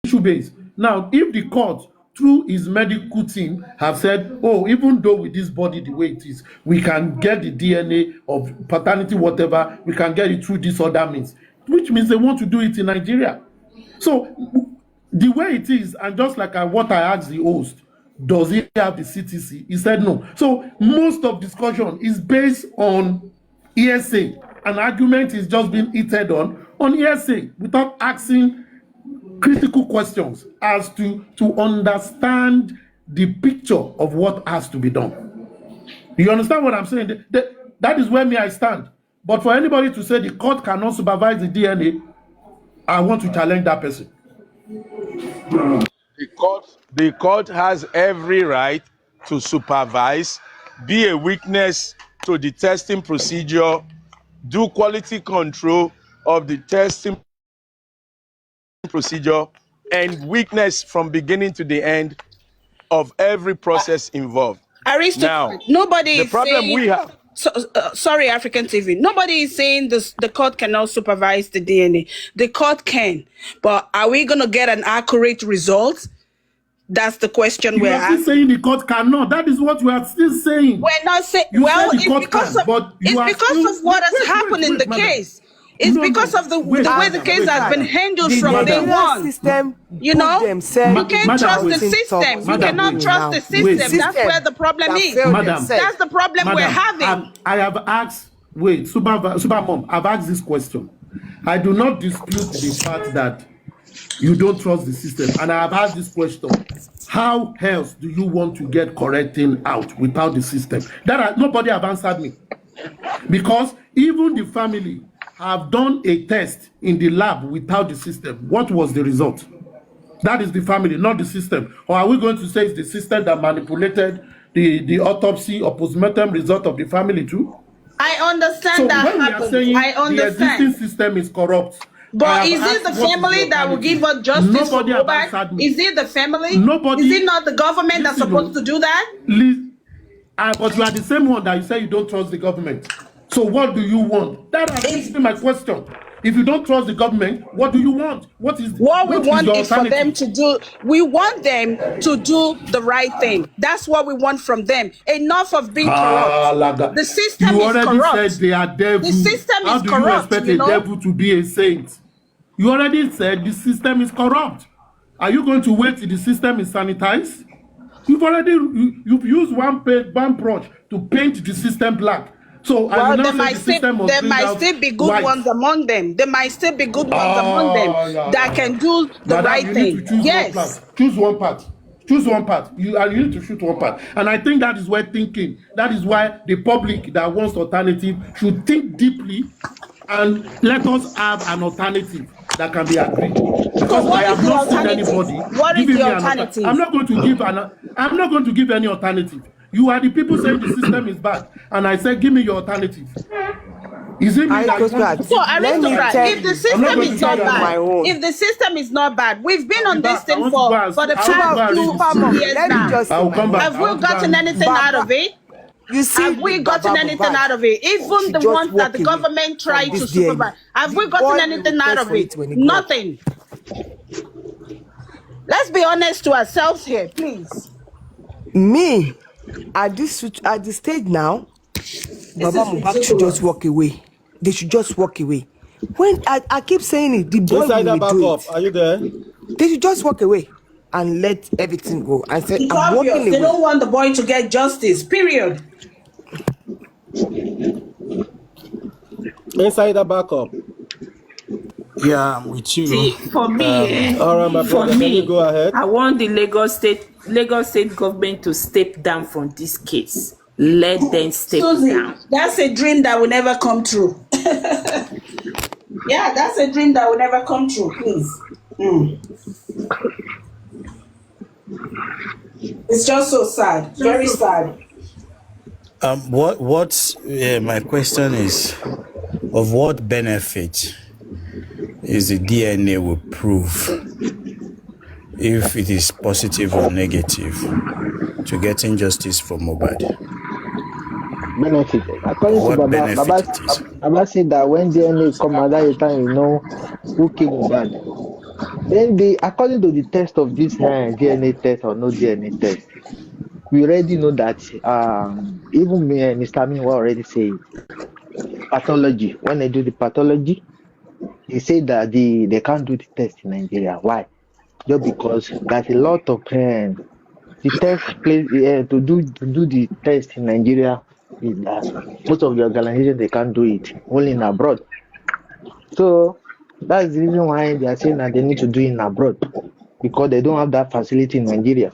[SPEAKER 2] issue based. Now, if the court through his medical team have said, oh, even though with this body the way it is, we can get the DNA of paternity, whatever, we can get it through this other means, which means they want to do it in Nigeria. So the way it is, and just like what I asked the host, does he have the CTC? He said no. So most of discussion is based on hearsay. An argument is just being heated on hearsay without asking critical questions as to understand the picture of what has to be done. You understand what I'm saying? That is where I stand. But for anybody to say the court cannot supervise the DNA, I want to challenge that person.
[SPEAKER 6] The court has every right to supervise, be a witness to the testing procedure, do quality control of the testing procedure, and witness from beginning to the end of every process involved. Now,
[SPEAKER 7] nobody
[SPEAKER 6] the
[SPEAKER 7] is
[SPEAKER 6] problem
[SPEAKER 7] saying,
[SPEAKER 6] we have.
[SPEAKER 7] sorry, African TV. Nobody is saying this, the court cannot supervise the DNA. The court can, but are we going to get an accurate result? That's the question
[SPEAKER 2] You
[SPEAKER 7] we're
[SPEAKER 2] are still
[SPEAKER 7] asking.
[SPEAKER 2] saying the court cannot. That is what we are still saying.
[SPEAKER 7] We're not saying.
[SPEAKER 2] You
[SPEAKER 7] Well,
[SPEAKER 2] said the court
[SPEAKER 7] because
[SPEAKER 2] can,
[SPEAKER 7] of,
[SPEAKER 2] but you
[SPEAKER 7] it's
[SPEAKER 2] are
[SPEAKER 7] because
[SPEAKER 2] still,
[SPEAKER 7] of what has happened in the
[SPEAKER 2] madam.
[SPEAKER 7] case. It's because of the way the case has been handled from day one.
[SPEAKER 9] System,
[SPEAKER 7] you know, you can't trust the system. You cannot trust the system. That's where the problem is.
[SPEAKER 2] Madam,
[SPEAKER 7] that's the problem we're having.
[SPEAKER 2] I have asked, wait, Super Mom, I've asked this question. I do not dispute the fact that you don't trust the system. And I have asked this question. How else do you want to get correcting out without the system? Nobody have answered me. Because even the family have done a test in the lab without the system. What was the result? That is the family, not the system. Or are we going to say it's the system that manipulated the autopsy or postmortem result of the family too?
[SPEAKER 7] I understand
[SPEAKER 2] so
[SPEAKER 7] that
[SPEAKER 2] when
[SPEAKER 7] happens.
[SPEAKER 2] We are saying
[SPEAKER 7] I understand.
[SPEAKER 2] The existing system is corrupt.
[SPEAKER 7] But is it the family that will give us justice for Mohbad? Is it the family?
[SPEAKER 2] Nobody.
[SPEAKER 7] Is it not the government that's supposed to do that?
[SPEAKER 2] But you are the same one that you say you don't trust the government. So what do you want? That is my question. If you don't trust the government, what do you want? What we want
[SPEAKER 7] is for them to do. We want them to do the right thing. That's what we want from them. Enough of being corrupt. The system is corrupt.
[SPEAKER 2] You already said they are devil.
[SPEAKER 7] The system is corrupt.
[SPEAKER 2] How do you expect a devil to be a saint? You already said the system is corrupt. Are you going to wait till the system is sanitized? You've used one brush to paint the system black. So
[SPEAKER 7] there might still be good ones among them. There might still be good ones among them that can do the right thing. Yes.
[SPEAKER 2] Choose one part. Choose one part. You need to shoot one part. And I think that is where thinking. That is why the public that wants alternative should think deeply and let us have an alternative that can be agreed. Because I have not seen anybody giving me an alternative. I'm not going to give any alternative. You are the people saying the system is bad, and I said, give me your alternative. Is it me that?
[SPEAKER 7] So aristocrat, if the system is not bad, we've been on this thing for the past 2 years now. Have we gotten anything out of it? Have we gotten anything out of it? Even the ones that the government tried to supervise, have we gotten anything out of it? Nothing. Let's be honest to ourselves here, please.
[SPEAKER 9] Me, at this stage now, Baba Mohbad should just walk away. They should just walk away. When I keep saying it, the boy will do it.
[SPEAKER 5] Are you there?
[SPEAKER 9] They should just walk away and let everything go. I said, I'm walking away.
[SPEAKER 7] They don't want the boy to get justice, period.
[SPEAKER 5] Insider backup.
[SPEAKER 10] Yeah, I'm with you.
[SPEAKER 1] See, for me,
[SPEAKER 5] go ahead.
[SPEAKER 1] I want the Lagos State government to step down from this case. Let them step down.
[SPEAKER 7] That's a dream that will never come true. Yeah, that's a dream that will never come true, please. It's just so sad, very sad.
[SPEAKER 10] My question is, of what benefit is the DNA will prove, if it is positive or negative, to getting justice for Mohbad?
[SPEAKER 11] Benefit. According to Baba said that when DNA come at that time, you know who killed Mohbad. Then according to the test of this DNA test or no DNA test, we already know that even Mr. Amin already said pathology. When they do the pathology, he said that they can't do the test in Nigeria. Why? Just because there's a lot of the test place to do the test in Nigeria is that most of the organizations they can't do it, only in abroad. So that's the reason why they are saying that they need to do it in abroad, because they don't have that facility in Nigeria.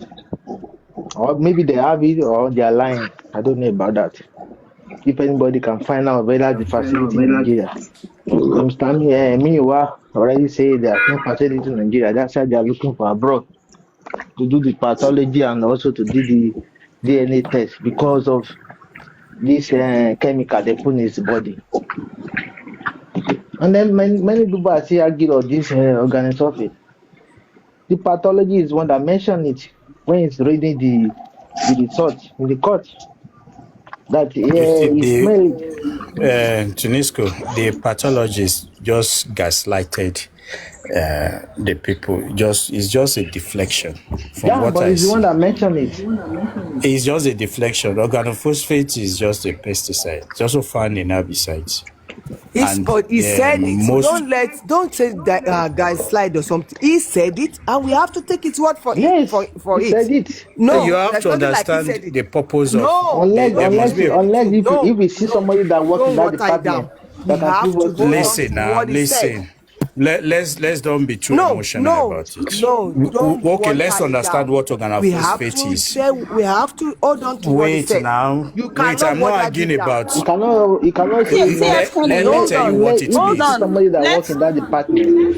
[SPEAKER 11] Or maybe they have it or they are lying. I don't know about that. if anybody can find out whether the facility in Nigeria. You understand me? Meanwhile, already say there's no facility in Nigeria. That's why they are looking for abroad to do the pathology and also to do the DNA test because of this chemical they put in his body. And then many people are still arguing of this organosulfate. The pathology is one that mentioned it when it's reading the result in the court. That he smelled it.
[SPEAKER 10] Tunisco, the pathologist just gaslighted the people. It's just a deflection from what I see.
[SPEAKER 11] But it's the one that mentioned it.
[SPEAKER 10] It's just a deflection. Organophosphate is just a pesticide. It's also found in herbicides.
[SPEAKER 9] But he said it. Don't say that guys slide or something. He said it, and we have to take his word for it. For
[SPEAKER 11] he said it.
[SPEAKER 10] No, you have to understand the purpose of.
[SPEAKER 11] Unless if we see somebody that works in that department, that can give us.
[SPEAKER 10] Listen now, listen. Let's don't be too emotional about it. Okay, let's understand what organophosphate is.
[SPEAKER 9] We have to hold on to what he said.
[SPEAKER 10] Wait, I'm not arguing about.
[SPEAKER 11] You cannot say.
[SPEAKER 10] Let me tell you what it means.
[SPEAKER 7] Hold on.
[SPEAKER 11] Somebody that works in that department.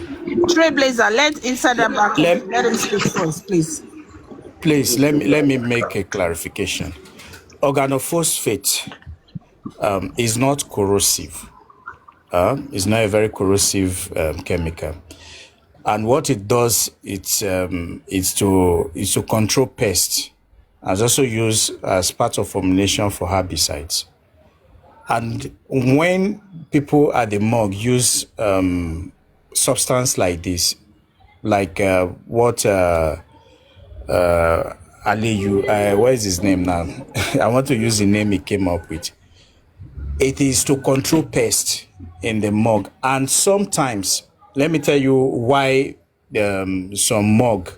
[SPEAKER 7] Trailblazer, let Insider back. Let him speak first, please.
[SPEAKER 10] Please, let me make a clarification. Organophosphate is not corrosive. It's not a very corrosive chemical, and what it does, is to control pests, and it's also used as part of formulation for herbicides. And when people at the morgue use substance like this, like what Aliyu, what is his name now? I want to use the name he came up with. It is to control pests in the morgue. And sometimes, let me tell you why some morgue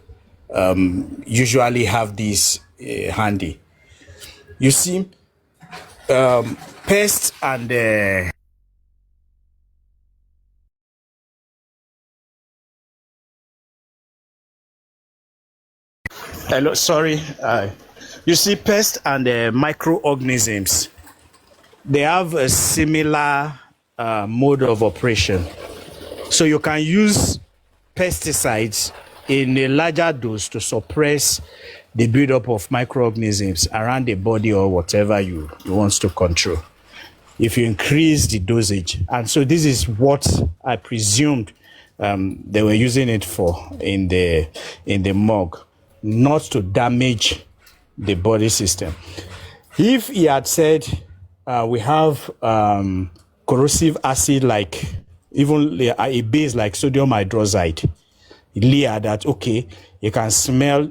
[SPEAKER 10] usually have this handy. You see, pests and hello, sorry. You see, pests and microorganisms, they have a similar mode of operation. So you can use pesticides in a larger dose to suppress the buildup of microorganisms around the body or whatever you want to control, if you increase the dosage. And so this is what I presumed they were using it for in the morgue, not to damage the body system. If he had said we have corrosive acid, like even a base like sodium hydroxide, Leah, that okay, you can smell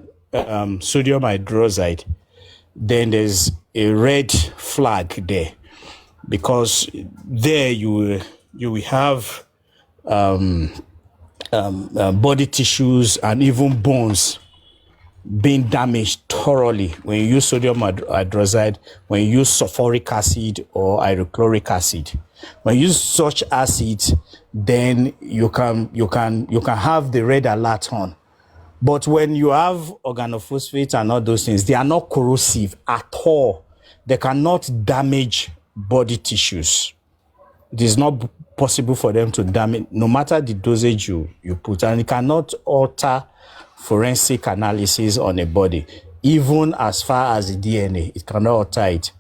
[SPEAKER 10] sodium hydroxide, then there's a red flag there, because there you will have body tissues and even bones being damaged thoroughly when you use sodium hydroxide, when you use sulfuric acid or hydrochloric acid. When you use such acids, then you can have the red alert on. But when you have organophosphate and all those things, they are not corrosive at all. They cannot damage body tissues. It is not possible for them to damage, no matter the dosage you put, and it cannot alter forensic analysis on a body, even as far as the DNA, it cannot alter it.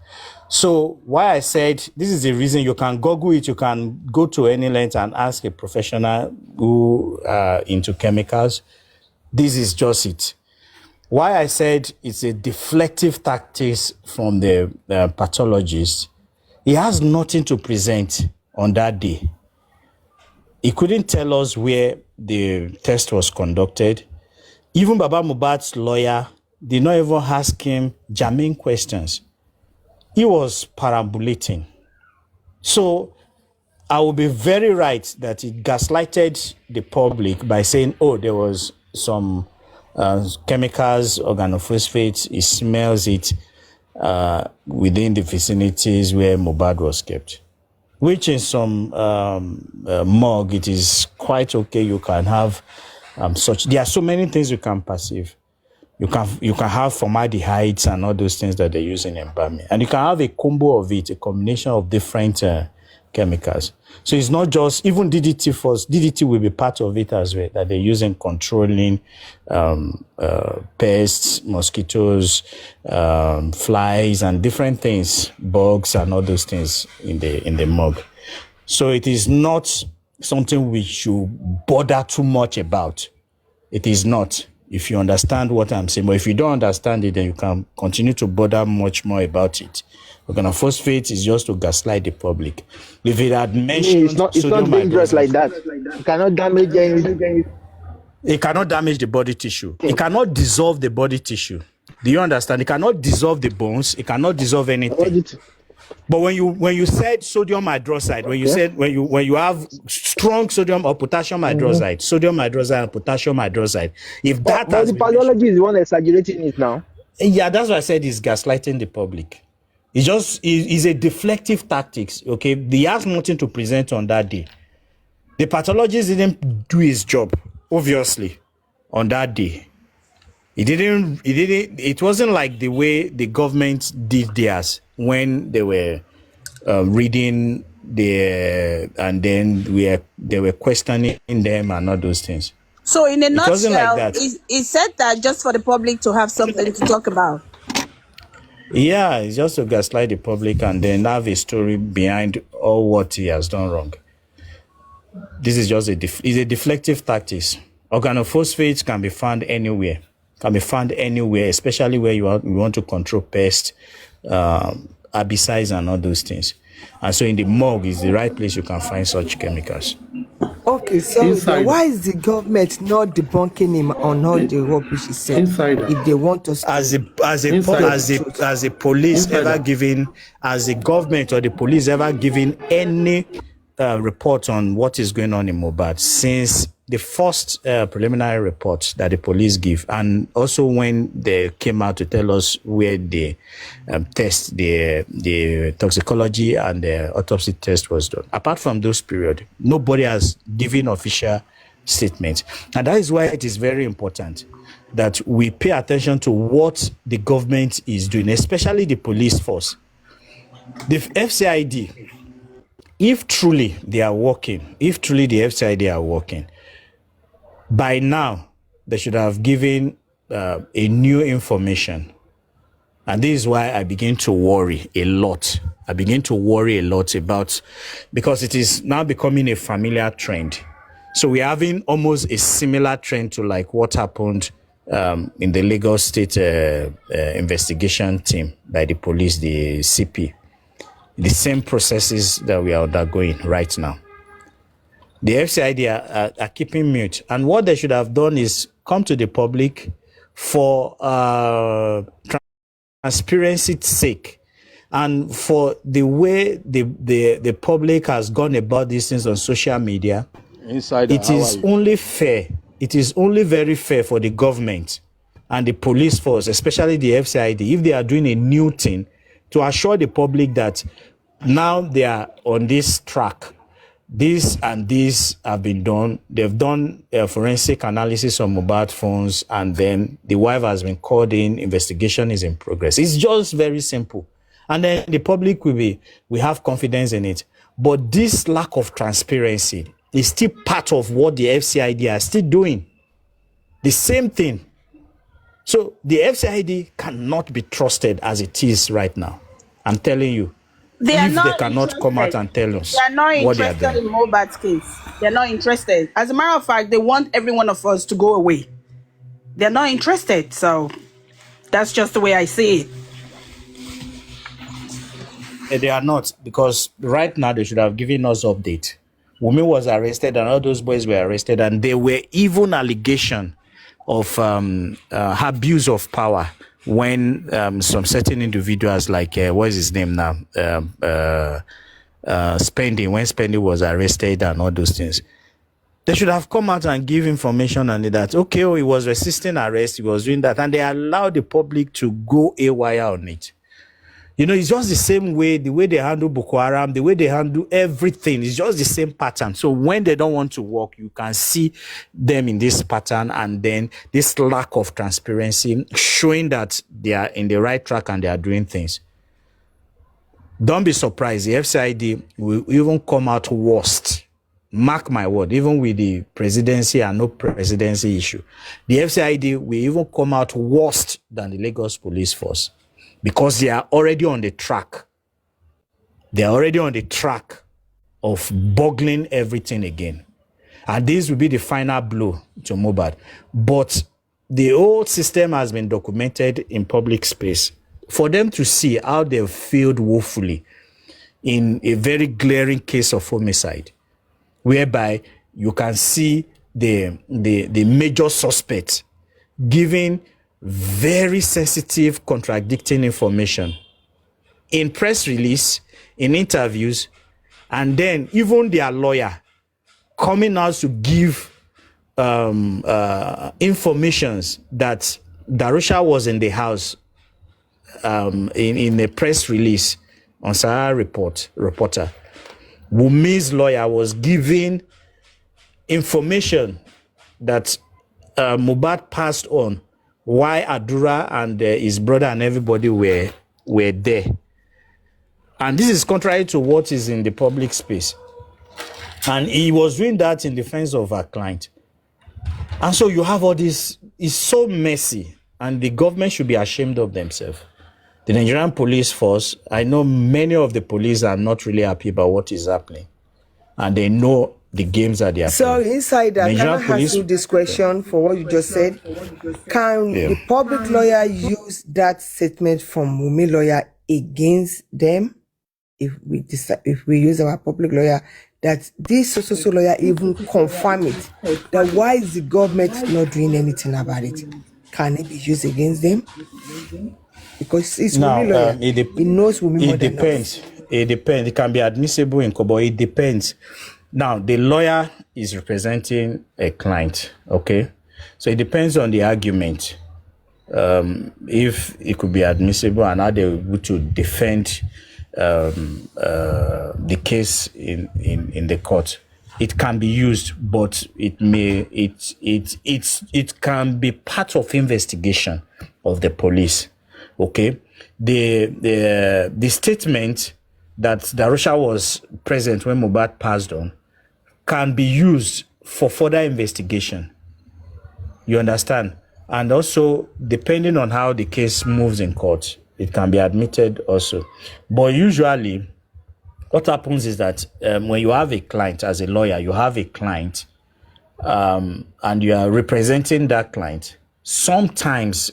[SPEAKER 10] So why I said this is the reason, you can Google it, you can go to any length and ask a professional who into chemicals. This is just it. Why I said it's a deflective tactics from the pathologist. He has nothing to present on that day. He couldn't tell us where the test was conducted. Even Baba Mohbad's lawyer did not even ask him germane questions. He was perambulating. So I would be very right that he gaslighted the public by saying, oh, there was some chemicals, organophosphates, he smells it within the vicinities where Mohbad was kept. Which in some morgue, it is quite okay. You can have such. There are so many things you can perceive. You can have formaldehydes and all those things that they use in embalming, and you can have a combo of it, a combination of different chemicals. So it's not just even DDT first. DDT will be part of it as well, that they use in controlling pests, mosquitoes, flies, and different things, bugs, and all those things in the mug. So it is not something we should bother too much about. It is not, if you understand what I'm saying. But if you don't understand it, then you can continue to bother much more about it. Organophosphate is just to gaslight the public. If it had mentioned
[SPEAKER 11] it's not dangerous like that. It cannot damage anything.
[SPEAKER 10] It cannot damage the body tissue. It cannot dissolve the body tissue. Do you understand? It cannot dissolve the bones. It cannot dissolve anything. But when you said sodium hydroxide, when you have strong sodium or potassium hydroxide, sodium hydroxide and potassium hydroxide, if that
[SPEAKER 11] but the pathology is the one exaggerating it now.
[SPEAKER 10] Yeah, that's why I said it's gaslighting the public. It's just is a deflective tactics. Okay, he has nothing to present on that day. The pathologist didn't do his job, obviously, on that day. It wasn't like the way the government did theirs when they were reading and then they were questioning them and all those things.
[SPEAKER 7] So in a nutshell,
[SPEAKER 10] like
[SPEAKER 7] he said that just for the public to have something to talk about.
[SPEAKER 10] Yeah, it's just to gaslight the public and then have a story behind all what he has done wrong. This is just a deflective tactics. Organophosphates can be found anywhere. Especially where you want to control pests, herbicides, and all those things. And so in the morgue is the right place you can find such chemicals.
[SPEAKER 9] Okay, so why is the government not debunking him on all the rubbish he said? If they want us to
[SPEAKER 10] as a police ever given, as a government or the police ever given any report on what is going on in Mohbad since the first preliminary report that the police give, and also when they came out to tell us where they test the toxicology and the autopsy test was done. Apart from those period, nobody has given official statements, and that is why it is very important that we pay attention to what the government is doing, especially the police force, the FCID. If truly they are working, if truly the FCID are working, by now they should have given a new information. And this is why I begin to worry a lot. About, because it is now becoming a familiar trend. So we're having almost a similar trend to like what happened in the Lagos State investigation team by the police, the CP. The same processes that we are undergoing right now. The FCID are keeping mute. And what they should have done is come to the public for transparency's sake. And for the way the public has gone about these things on social media, it is only fair. It is only very fair for the government and the police force, especially the FCID, if they are doing a new thing, to assure the public that now they are on this track. This and this have been done. They've done a forensic analysis on Mohbad phones, and then the wife has been called in. Investigation is in progress. It's just very simple. And then the public will have confidence in it. But this lack of transparency is still part of what the FCID are still doing. The same thing. So the FCID cannot be trusted as it is right now. I'm telling you. They cannot come out and tell us
[SPEAKER 7] they are not interested in Mohbad's case. They're not interested. As a matter of fact, they want every one of us to go away. They're not interested. So that's just the way I see
[SPEAKER 10] it. They are not, because right now they should have given us update. Wumi was arrested and all those boys were arrested, and there were even allegations of abuse of power when some certain individuals, like what is his name now, Spending, when Spending was arrested and all those things, they should have come out and give information on that. Okay, he was resisting arrest, he was doing that, and they allowed the public to go haywire on it. You know, it's just the same way, the way they handle Boko Haram, the way they handle everything. It's just the same pattern. So when they don't want to work, you can see them in this pattern, and then this lack of transparency showing that they are in the right track and they are doing things. Don't be surprised. The FCID will even come out worst. Mark my word, even with the presidency and no presidency issue, the FCID will even come out worst than the Lagos Police Force, because they are already on the track. They are already on the track of boggling everything again. And this will be the final blow to Mohbad. But the whole system has been documented in public space for them to see how they've failed woefully in a very glaring case of homicide, whereby you can see the major suspect giving very sensitive, contradicting information in press release, in interviews, and then even their lawyer coming out to give informations that Darusha was in the house in a press release on Sahara reporter. Wumi's lawyer was giving information that Mohbad passed on why Adura and his brother and everybody were there. And this is contrary to what is in the public space. And he was doing that in defense of our client. And so you have all this, it's so messy, and the government should be ashamed of themselves. The Nigerian police force, I know many of the police are not really happy about what is happening. And they know the games that they are
[SPEAKER 9] playing. So inside that,
[SPEAKER 10] Nigerian
[SPEAKER 9] can I ask you this question for what you just said? Can the public lawyer use that statement from Wumi lawyer against them? If we use our public lawyer, that this social lawyer even confirm it, that why is the government not doing anything about it? Can it be used against them? Because it's Wumi lawyer. He knows Wumi more than us.
[SPEAKER 10] It depends. It can be admissible in court, but it depends. Now, the lawyer is representing a client, okay? So it depends on the argument. If it could be admissible and how they were able to defend the case in the court, it can be used, but it can be part of investigation of the police. Okay, the statement that Darusha was present when Mohbad passed on can be used for further investigation. You understand? And also, depending on how the case moves in court, it can be admitted also. But usually, what happens is that when you have a client, as a lawyer, you have a client, and you are representing that client. Sometimes,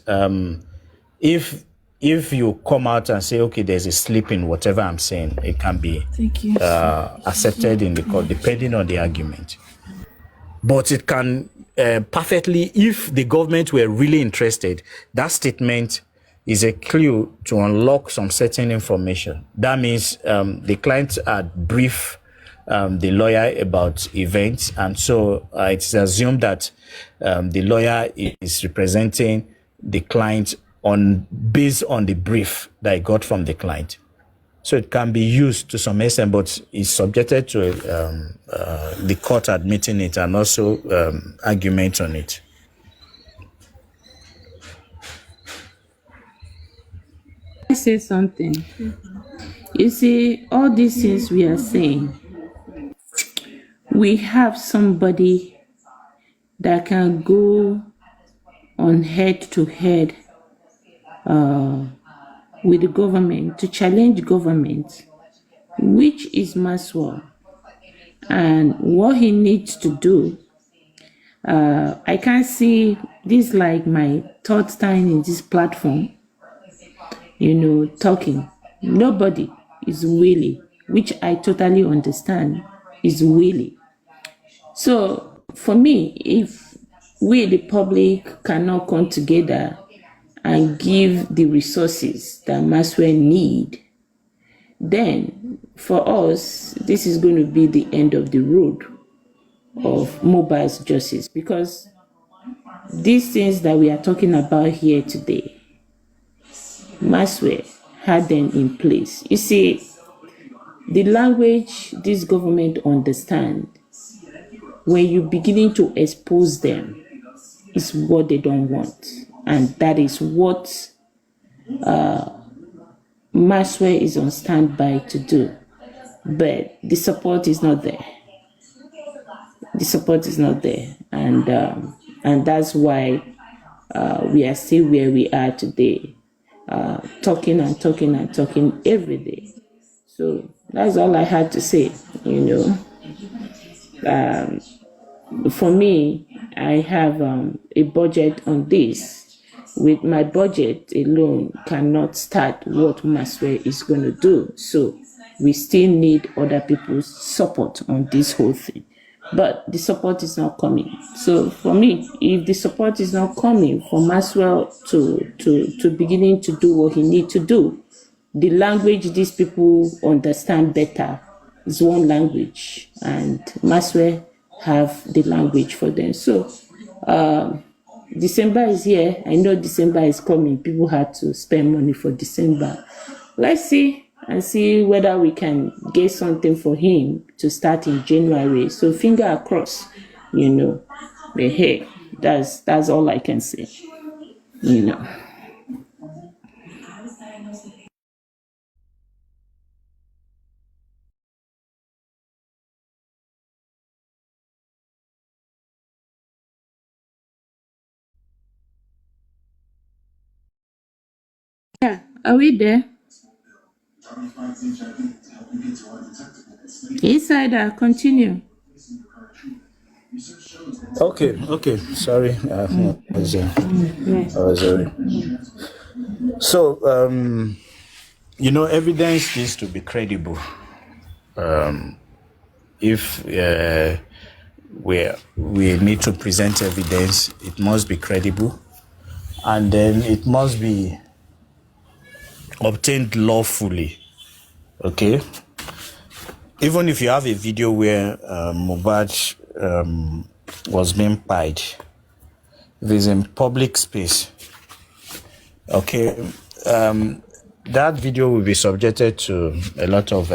[SPEAKER 10] if you come out and say, okay, there's a slip in whatever I'm saying, it can be accepted in the court, depending on the argument. But it can perfectly, if the government were really interested, that statement is a clue to unlock some certain information. That means the client had briefed the lawyer about events, and so it's assumed that the lawyer is representing the client based on the brief that he got from the client. So it can be used to some extent, but is subjected to the court admitting it and also argument on it.
[SPEAKER 1] I say something. You see, all these things we are saying, we have somebody that can go on head to head with the government to challenge government, which is Maswell. And what he needs to do, I can't see this like my third time in this platform, talking. Nobody is willing, which I totally understand, is willing. So for me, if we, the public, cannot come together and give the resources that Maswell need, then for us, this is going to be the end of the road of Mohbad's justice, because these things that we are talking about here today, Maswell had them in place. You see, the language this government understand, when you're beginning to expose them, is what they don't want. And that is what Maxwell is on standby to do. But the support is not there. The support is not there. And that's why we are still where we are today. Talking and talking and talking every day. So that's all I had to say, For me, I have a budget on this. With my budget alone, cannot start what Maxwell is going to do. So we still need other people's support on this whole thing. But the support is not coming. So for me, if the support is not coming for Maxwell to beginning to do what he needs to do, the language these people understand better is one language, and Maxwell have the language for them. So December is here. I know December is coming. People had to spend money for December. Let's see and see whether we can get something for him to start in January. So finger crossed, But hey, that's all I can say, Yeah, are we there? Insider, continue.
[SPEAKER 10] Okay. Sorry. I was So, evidence needs to be credible. If we need to present evidence, it must be credible, and then it must be obtained lawfully. Okay? Even if you have a video where Mohbad was being pied, if it's in public space, okay, that video will be subjected to a lot of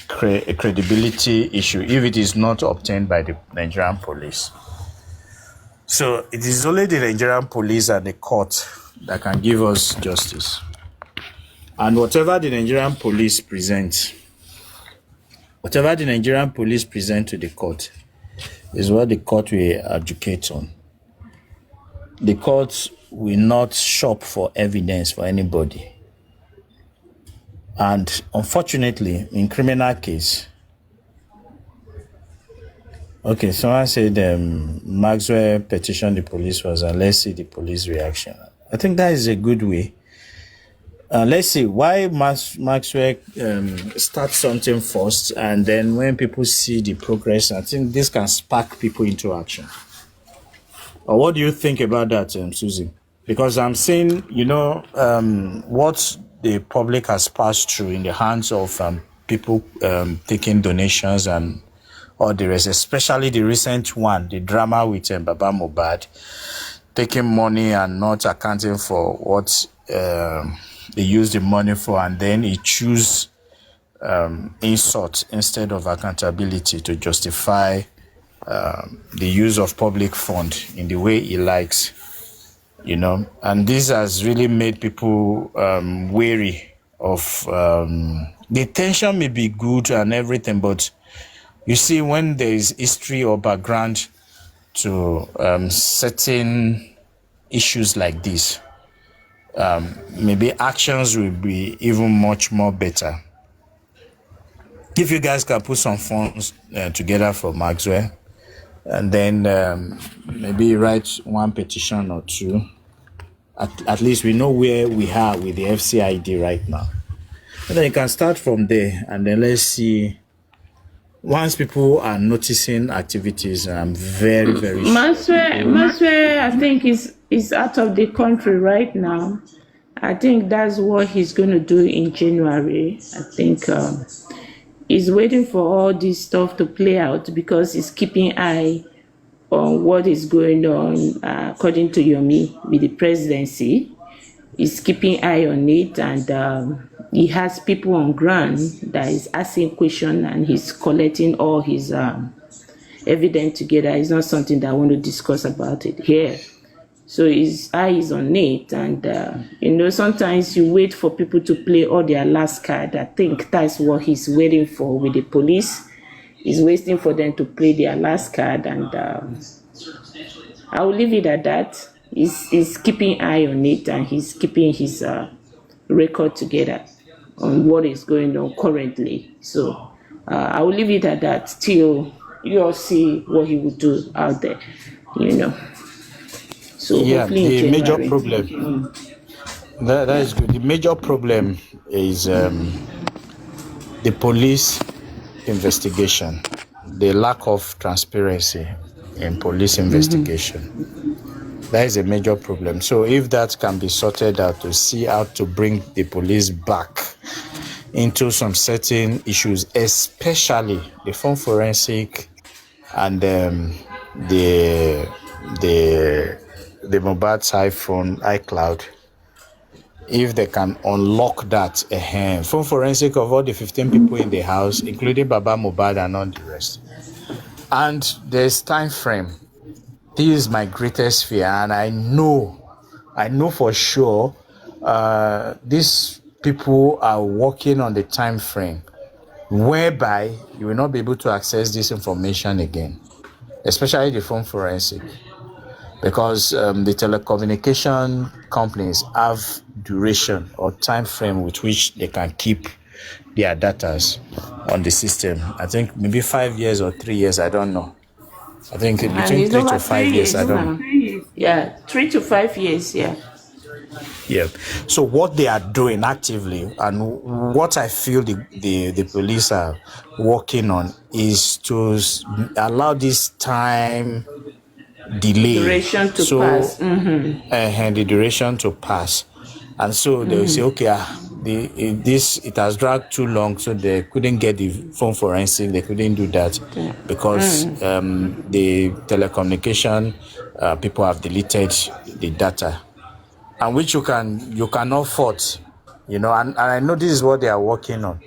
[SPEAKER 10] credibility issue if it is not obtained by the Nigerian police. So it is only the Nigerian police and the court that can give us justice. And whatever the Nigerian police present to the court is what the court will adjudicate on. The court will not shop for evidence for anybody. And unfortunately, in criminal case, okay, someone said Maxwell petitioned the police first, and let's see the police reaction. I think that is a good way. Let's see why Maxwell start something first, and then when people see the progress, I think this can spark people into action. Or what do you think about that, Suzzy? Because I'm saying, what the public has passed through in the hands of people taking donations and all the rest, especially the recent one, the drama with Baba Mohbad, taking money and not accounting for what they use the money for, and then he choose insult instead of accountability to justify the use of public fund in the way he likes, and this has really made people wary of the tension may be good and everything, but you see, when there is history or background to certain issues like this, maybe actions will be even much more better. If you guys can put some funds together for Maxwell, and then maybe write one petition or two, at least we know where we are with the FCID right now. And then you can start from there, and then let's see. Once people are noticing activities, I'm very, very sure.
[SPEAKER 1] Maxwell, I think, is out of the country right now. I think that's what he's going to do in January. I think he's waiting for all this stuff to play out because he's keeping eye on what is going on, according to Yomi, with the presidency. is keeping eye on it, and he has people on ground that is asking questions, and he's collecting all his evidence together. It's not something that I want to discuss about it here. So his eye is on it, and sometimes you wait for people to play all their last card. I think that's what he's waiting for with the police. He's waiting for them to play their last card, and I will leave it at that. He's keeping eye on it, and he's keeping his record together on what is going on currently. So I will leave it at that till you all see what he will do out there, So
[SPEAKER 10] yeah, the major problem, that is good. The major problem is the police investigation, the lack of transparency in police investigation. That is a major problem. So if that can be sorted out to see how to bring the police back into some certain issues, especially the phone forensic and the Mohbad's iPhone, iCloud, if they can unlock that, phone forensic of all the 15 people in the house, including Baba Mohbad and all the rest. And there's time frame. This is my greatest fear, and I know for sure these people are working on the time frame whereby you will not be able to access this information again, especially the phone forensic, because the telecommunication companies have duration or time frame with which they can keep their data on the system. I think maybe 5 years or 3 years, I don't know. I think between 3 to 5 years, I don't know.
[SPEAKER 1] Yeah, 3 to 5 years, yeah.
[SPEAKER 10] Yeah. So what they are doing actively, and what I feel the police are working on, is to allow this time delay,
[SPEAKER 1] duration to pass.
[SPEAKER 10] And the duration to pass, and so they will say, okay, it has dragged too long, so they couldn't get the phone forensic, they couldn't do that because the telecommunication people have deleted the data, and which you cannot fault, and I know this is what they are working on,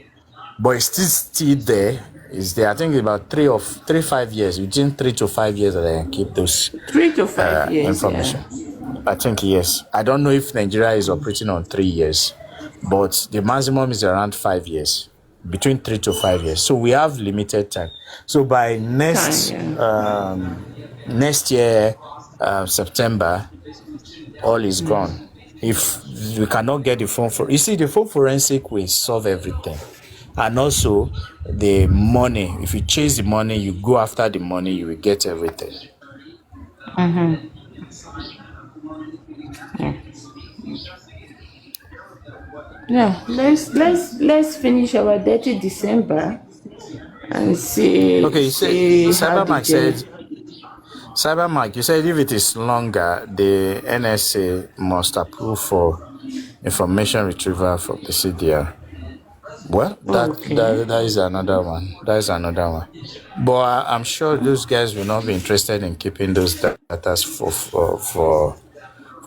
[SPEAKER 10] but it's still there. Is there? I think about 5 years, within 3 to 5 years that I can keep those
[SPEAKER 1] 3 to 5 years
[SPEAKER 10] information. Yeah. I think yes. I don't know if Nigeria is operating on 3 years, but the maximum is around 5 years, between 3 to 5 years. So we have limited time. So by next year, September, all is gone. If we cannot get the phone the phone forensic will solve everything. And also the money, if you chase the money, you go after the money, you will get everything.
[SPEAKER 1] Yeah, let's finish our dirty December and see.
[SPEAKER 10] Okay, you said Cybermark, you said if it is longer, the NSA must approve for information retrieval from the CDR. Well, that is another one. But I'm sure those guys will not be interested in keeping those data for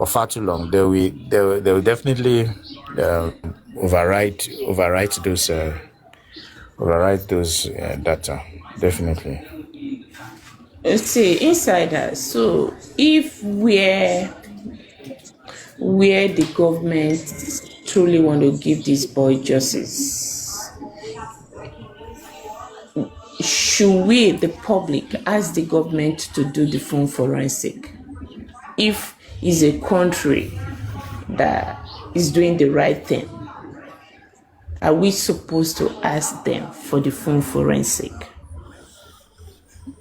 [SPEAKER 10] far too long. They will definitely overwrite those data. Definitely.
[SPEAKER 1] See, insiders. So if where the government truly want to give this boy justice, should we, the public, ask the government to do the phone forensic? If it's a country that is doing the right thing, are we supposed to ask them for the phone forensic?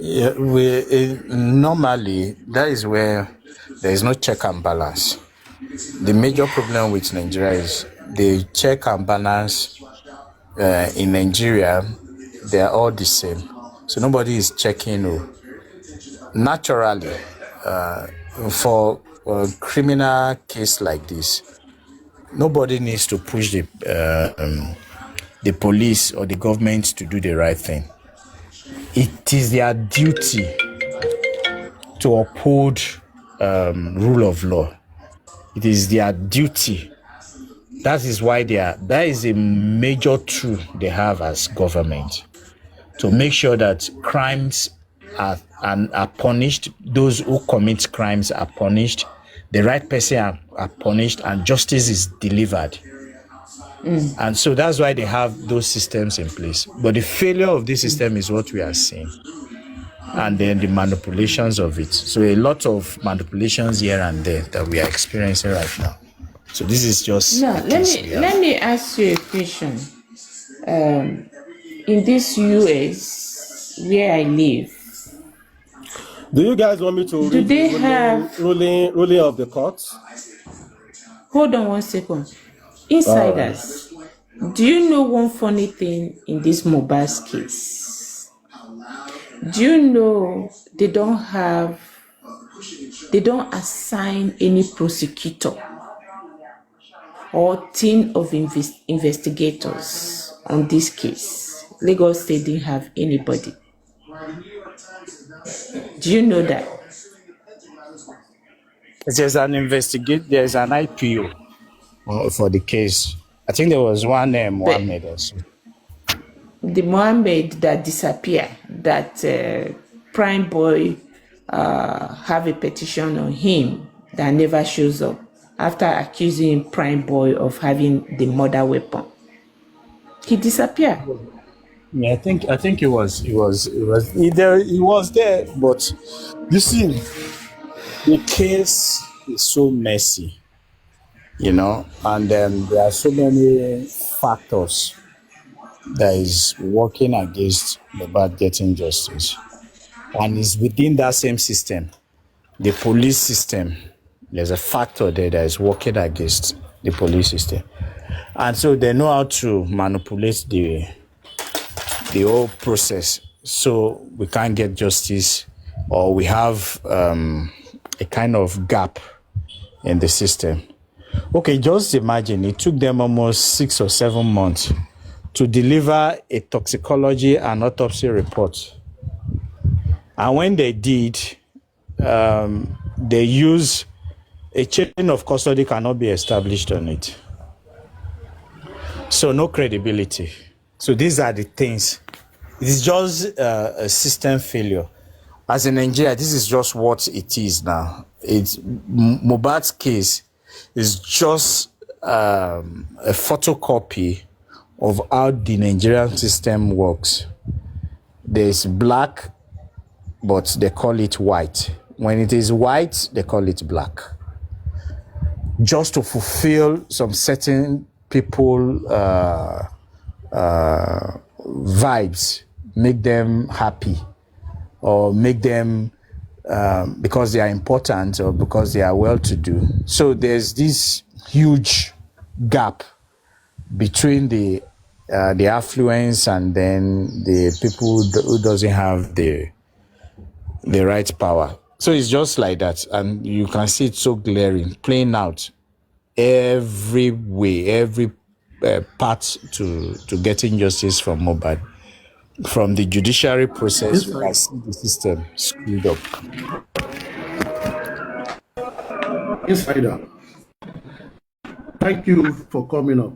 [SPEAKER 10] Yeah, normally that is where there is no check and balance. The major problem with Nigeria is the check and balance in Nigeria. They are all the same, so nobody is checking. Naturally, for a criminal case like this, nobody needs to push the police or the government to do the right thing. It is their duty to uphold rule of law. It is their duty. That is why that is a major tool they have as government, to make sure that crimes are punished, those who commit crimes are punished, the right person are punished, and justice is delivered. And so that's why they have those systems in place. But the failure of this system is what we are seeing. And then the manipulations of it. So a lot of manipulations here and there that we are experiencing right now. So this is just...
[SPEAKER 1] Now, let me ask you a question. In this US where I live,
[SPEAKER 5] do you guys want me to read the ruling of the courts?
[SPEAKER 1] Hold on 1 second. Insiders, do you know one funny thing in this Mohbad's case? Do you know they don't assign any prosecutor or team of investigators on this case? Lagos State didn't have anybody. Do you know that?
[SPEAKER 10] There's an IPO for the case. I think there was one Mohammed also.
[SPEAKER 1] The Mohammed that disappeared, that Prime Boy have a petition on him that never shows up after accusing Prime Boy of having the murder weapon. He disappeared.
[SPEAKER 10] Yeah, I think he was there, but you see, the case is so messy, and there are so many factors that is working against Mohbad getting justice, and it's within that same system, the police system. There's a factor there that is working against the police system, and so they know how to manipulate the whole process, so we can't get justice, or we have a kind of gap in the system. Okay, just imagine it took them almost 6 or 7 months to deliver a toxicology and autopsy report, and when they did, they use a chain of custody cannot be established on it, so no credibility. So these are the things. It's just a system failure. As in Nigeria, this is just what it is now. It's Mohbad's case is just a photocopy of how the Nigerian system works. There's black, but they call it white. When it is white, they call it black. Just to fulfill some certain people vibes, make them happy, or make them because they are important or because they are well-to-do. So there's this huge gap between the affluence and then the people who doesn't have the right power. So it's just like that, and you can see it so glaring, playing out every way, every part to getting justice from Mohbad. From the judiciary process, I see the system screwed up.
[SPEAKER 2] Insider, thank you for coming up.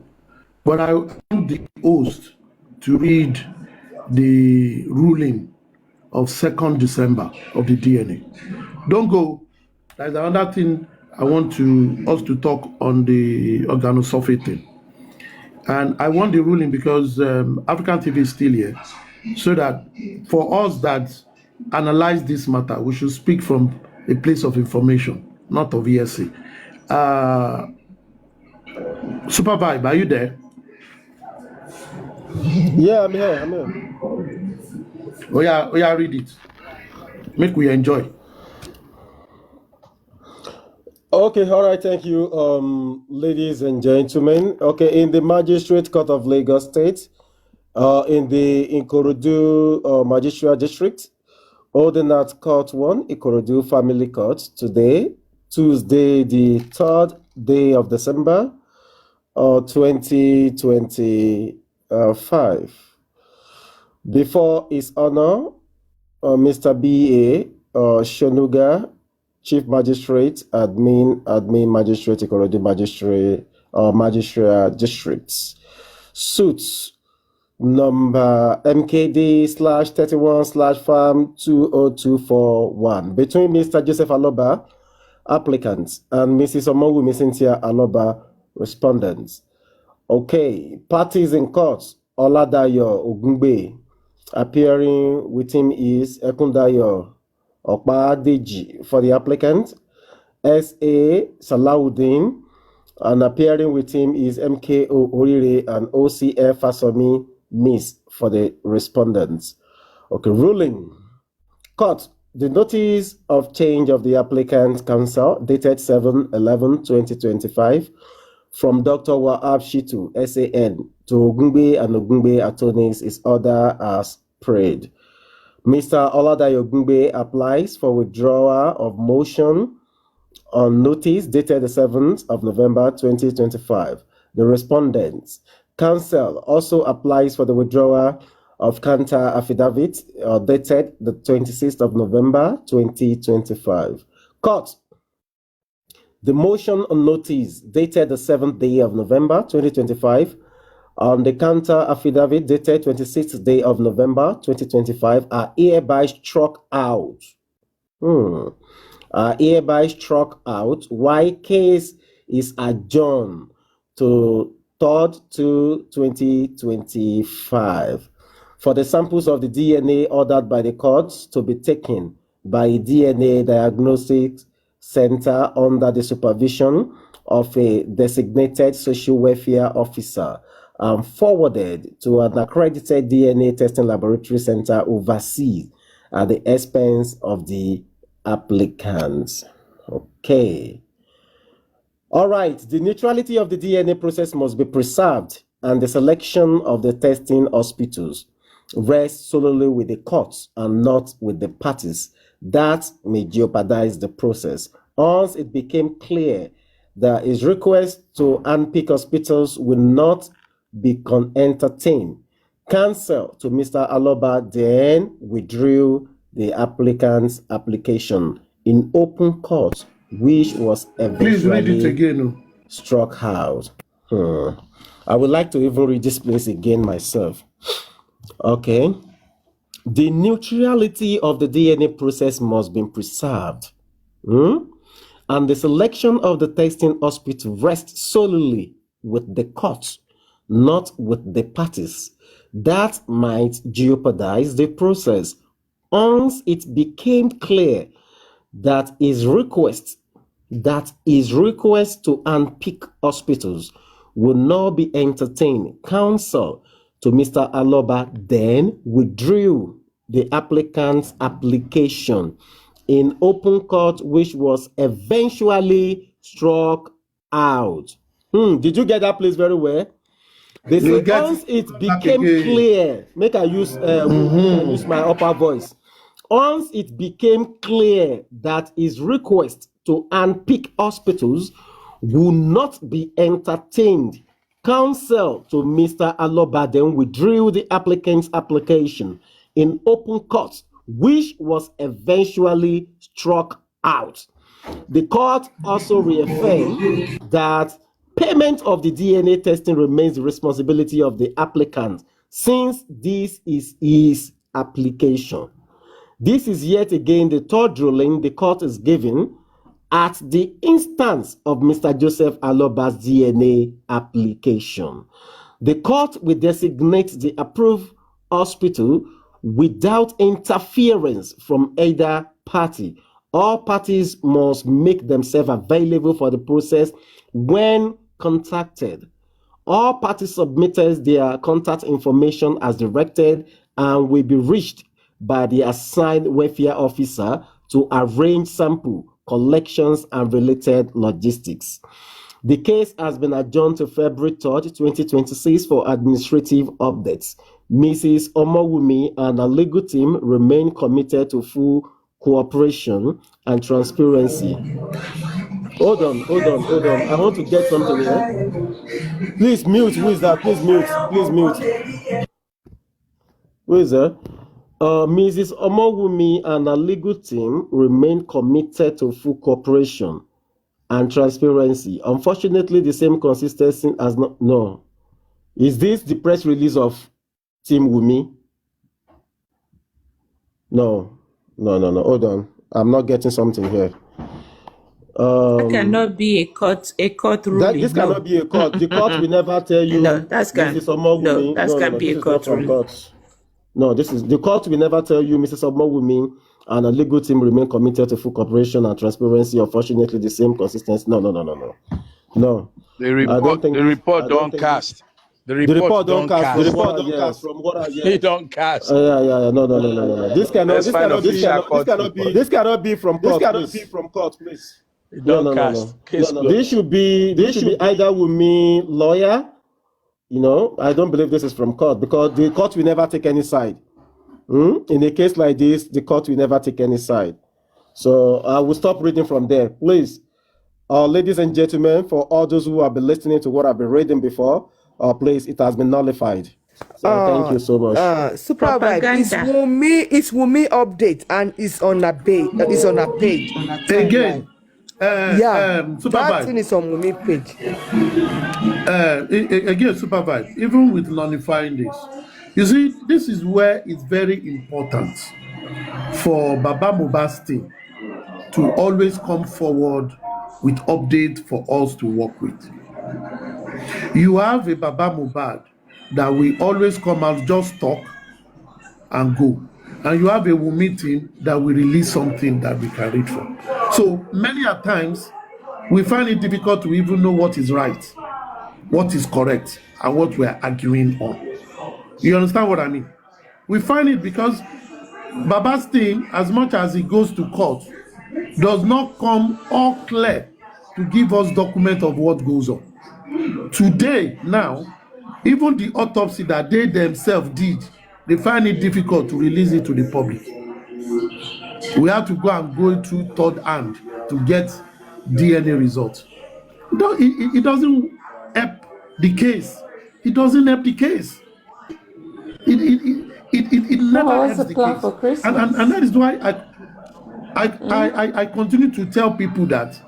[SPEAKER 2] But I want the host to read the ruling of 2nd December of the DNA. Don't go. There's another thing I want us to talk on the organosulfate thing. And I want the ruling because African TV is still here, so that for us that analyze this matter, we should speak from a place of information, not of ESC. Super Vibe, are you there?
[SPEAKER 5] Yeah, I'm here.
[SPEAKER 2] Oh yeah, read it. Make we enjoy.
[SPEAKER 5] Okay, all right, thank you, ladies and gentlemen. Okay, in the Magistrate Court of Lagos State, in the Ikorodu Magistrate District, Ordinate Court 1, Ikorodu Family Court, today, Tuesday, the 3rd day of December, 2025. Before His Honor, Mr. B.A. Shonuga Chief Magistrate, Admin Magistrate, Ikorodu Magistrate, or Magistrate Districts. Suits number MKD/31/farm 20241 between Mr. Joseph Aloba, applicants, and Mrs. Omowumi Cynthia Aloba, respondents. Okay, parties in court: Oladayo Ogungbe. Appearing with him is Ekundayo Okpadeji for the applicant, S.A. Salauddin, and appearing with him is MKO Orire and OCF Fasomi Miss for the respondents. Okay, ruling. Court. The notice of change of the applicant's counsel dated 7/11/2025 from Dr. Wahab Shitu, SAN, to Ogungbe and Ogungbe attorneys is ordered as prayed. Mr. Oladayo Ogungbe applies for withdrawal of motion on notice dated the 7th of November 2025. The respondents' counsel also applies for the withdrawal of counter affidavit dated the 26th of November 2025. Court. The motion on notice dated the 7th day of November 2025 on the counter affidavit dated 26th day of November 2025 are hereby struck out. Are hereby struck out while case is adjourned to 3rd to 2025 for the samples of the DNA ordered by the courts to be taken by a DNA diagnostic center under the supervision of a designated social welfare officer and forwarded to an accredited DNA testing laboratory center overseas at the expense of the applicants. Okay. All right. The neutrality of the DNA process must be preserved, and the selection of the testing hospitals rests solely with the courts and not with the parties. That may jeopardize the process. Once it became clear that his request to unpick hospitals will not be entertained, counsel to Mr. Aloba then withdrew the applicant's application in open court, which was eventually struck out. I would like to even read this place again myself. Okay. The neutrality of the DNA process must be preserved. And the selection of the testing hospital rests solely with the courts, not with the parties. That might jeopardize the process. Once it became clear that his request to unpick hospitals will not be entertained, counsel to Mr. Aloba then withdrew the applicant's application in open court, which was eventually struck out. Did you get that place very well? They say once it became clear, make I use my upper voice. Once it became clear that his request to unpick hospitals will not be entertained, counsel to Mr. Aloba then withdrew the applicant's application in open court, which was eventually struck out. The court also reaffirmed that payment of the DNA testing remains the responsibility of the applicant, since this is his application. This is yet again the third ruling the court is giving at the instance of Mr. Joseph Aloba's DNA application. The court will designate the approved hospital without interference from either party. All parties must make themselves available for the process when contacted. All parties submitted their contact information as directed and will be reached by the assigned welfare officer to arrange sample collections and related logistics. The case has been adjourned to February 3rd, 2026 for administrative updates. Mrs. Omowumi and her legal team remain committed to full cooperation and transparency. Hold on. I want to get something here. Please mute. Who is that? Please mute. Who is that? Mrs. Omowumi and her legal team remain committed to full cooperation and transparency. Unfortunately, the same consistency as no. Is this the press release of Team Wumi? No. Hold on. I'm not getting something here.
[SPEAKER 1] That cannot be a court ruling.
[SPEAKER 5] This cannot be a court. The court will never tell you.
[SPEAKER 1] No, that can't be a court ruling.
[SPEAKER 5] No, the court will never tell you Mrs. Omowumi and a legal team remain committed to full cooperation and transparency. Unfortunately, the same consistency. No.
[SPEAKER 6] The report don't cast. The report don't cast.
[SPEAKER 5] The report don't cast from what I hear.
[SPEAKER 6] They don't cast.
[SPEAKER 5] Yeah. No. This cannot be from court. Please.
[SPEAKER 6] Don't cast.
[SPEAKER 5] No. This should be either Wumi lawyer. I don't believe this is from court because the court will never take any side. In a case like this, the court will never take any side. So I will stop reading from there. Please, ladies and gentlemen, for all those who have been listening to what I've been reading before, please, it has been nullified. So thank you so much.
[SPEAKER 9] Super vibe. It's Wumi update and it's on a page. It's on a page.
[SPEAKER 2] Again.
[SPEAKER 9] Super that thing is on Wumi page.
[SPEAKER 2] Again, Super Vibe, even with nullifying this, you see, this is where it's very important for Baba Mohbad's team to always come forward with updates for us to work with. You have a Baba Mohbad that will always come out, just talk and go. And you have a Wumi team that will release something that we can read from. So many a times, we find it difficult to even know what is right, what is correct, and what we are arguing on. You understand what I mean? We find it because Baba's team, as much as he goes to court, does not come all clear to give us document of what goes on. Today, now, even the autopsy that they themselves did, they find it difficult to release it to the public. We have to go through third hand to get DNA results. It doesn't help the case. It doesn't help the case. It never helps the case. And that is why I continue to tell people that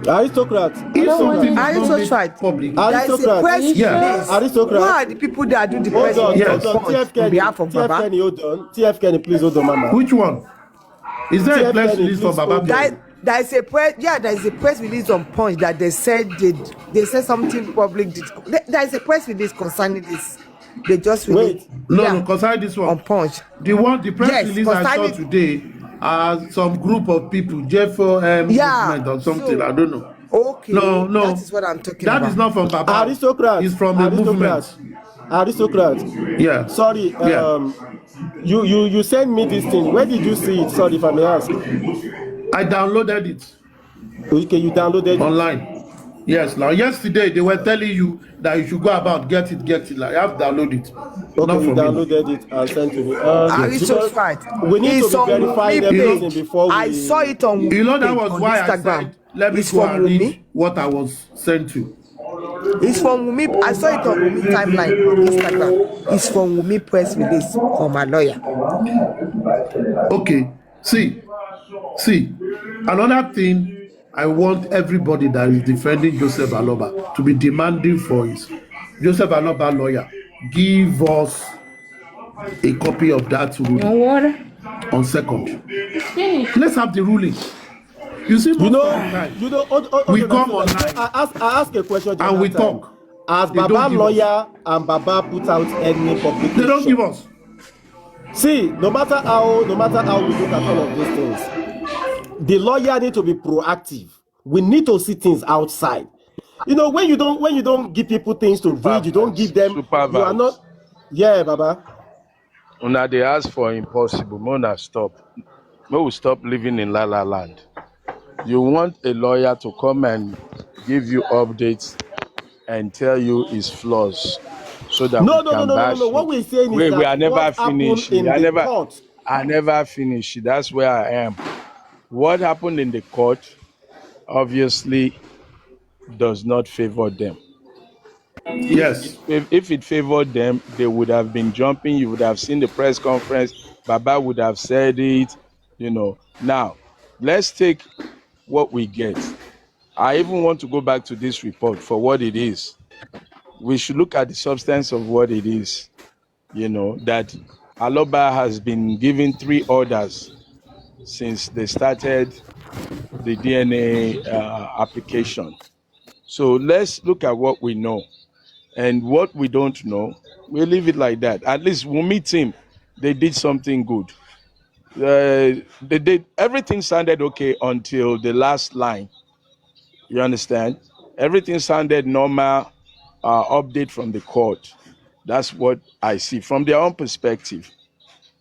[SPEAKER 5] aristocrats.
[SPEAKER 2] If something is not made public,
[SPEAKER 5] aristocrats.
[SPEAKER 2] Yes.
[SPEAKER 5] Aristocrats.
[SPEAKER 9] Who are the people that do the press release on behalf of Baba?
[SPEAKER 5] TF Kenny, please hold on, Mama.
[SPEAKER 2] Which one? Is there a press release for Baba?
[SPEAKER 9] There is a press release on Punch that they said something public. There is a press release concerning this. They just released.
[SPEAKER 2] No, concerning this one
[SPEAKER 9] on Punch.
[SPEAKER 2] The press release I saw today. Some group of people, movement or something, I don't know.
[SPEAKER 9] Okay.
[SPEAKER 2] No.
[SPEAKER 9] That is what I'm talking about.
[SPEAKER 2] That is not from Baba.
[SPEAKER 5] Aristocrats.
[SPEAKER 2] It's from the movement.
[SPEAKER 5] Aristocrats.
[SPEAKER 2] Yeah.
[SPEAKER 5] Sorry. You sent me this thing. Where did you see it? Sorry if I may ask.
[SPEAKER 2] I downloaded it.
[SPEAKER 5] Okay, you downloaded it
[SPEAKER 2] online. Yes. Now, yesterday they were telling you that you should go about get it. Like, I have downloaded it.
[SPEAKER 5] Okay, you downloaded it and sent to me.
[SPEAKER 9] Aristocrat.
[SPEAKER 5] We need to be verifying everything before we.
[SPEAKER 9] I saw it on.
[SPEAKER 2] You know that was why Instagram. I said, let me go and read what I was sent to.
[SPEAKER 9] It's from Wumi. I saw it on Wumi timeline on Instagram. It's from Wumi press release from my lawyer.
[SPEAKER 2] Okay. See. Another thing I want everybody that is defending Joseph Aloba to be demanding for is Joseph Aloba lawyer. Give us a copy of that ruling on second. Let's have the ruling. You see,
[SPEAKER 5] we
[SPEAKER 2] come online.
[SPEAKER 5] I ask a question
[SPEAKER 2] and we talk.
[SPEAKER 5] As Baba lawyer and Baba put out any publication,
[SPEAKER 2] they don't give us.
[SPEAKER 5] See, no matter how we look at all of these things, the lawyer need to be proactive. We need to see things outside. When you don't give people things to read, you don't give them. You are not. Yeah, Baba.
[SPEAKER 6] Una they ask for impossible. Mona stop. We stop living in La La Land. You want a lawyer to come and give you updates and tell you his flaws, so that
[SPEAKER 5] no.
[SPEAKER 6] What
[SPEAKER 5] we're saying is that
[SPEAKER 6] we are never finished. I never finished. That's where I am. What happened in the court obviously does not favor them.
[SPEAKER 2] Yes.
[SPEAKER 6] If it favored them, they would have been jumping. You would have seen the press conference Baba would have said it, you know. Now, let's take what we get. I even want to go back to this report for what it is. We should look at the substance of what it is, you know, that Aloba has been given 3 orders since they started the DNA application. So let's look at what we know. And what we don't know, we'll leave it like that. At least Wumi team, they did something good. They did, everything sounded okay until the last line. You understand? Everything sounded normal, update from the court. That's what I see from their own perspective.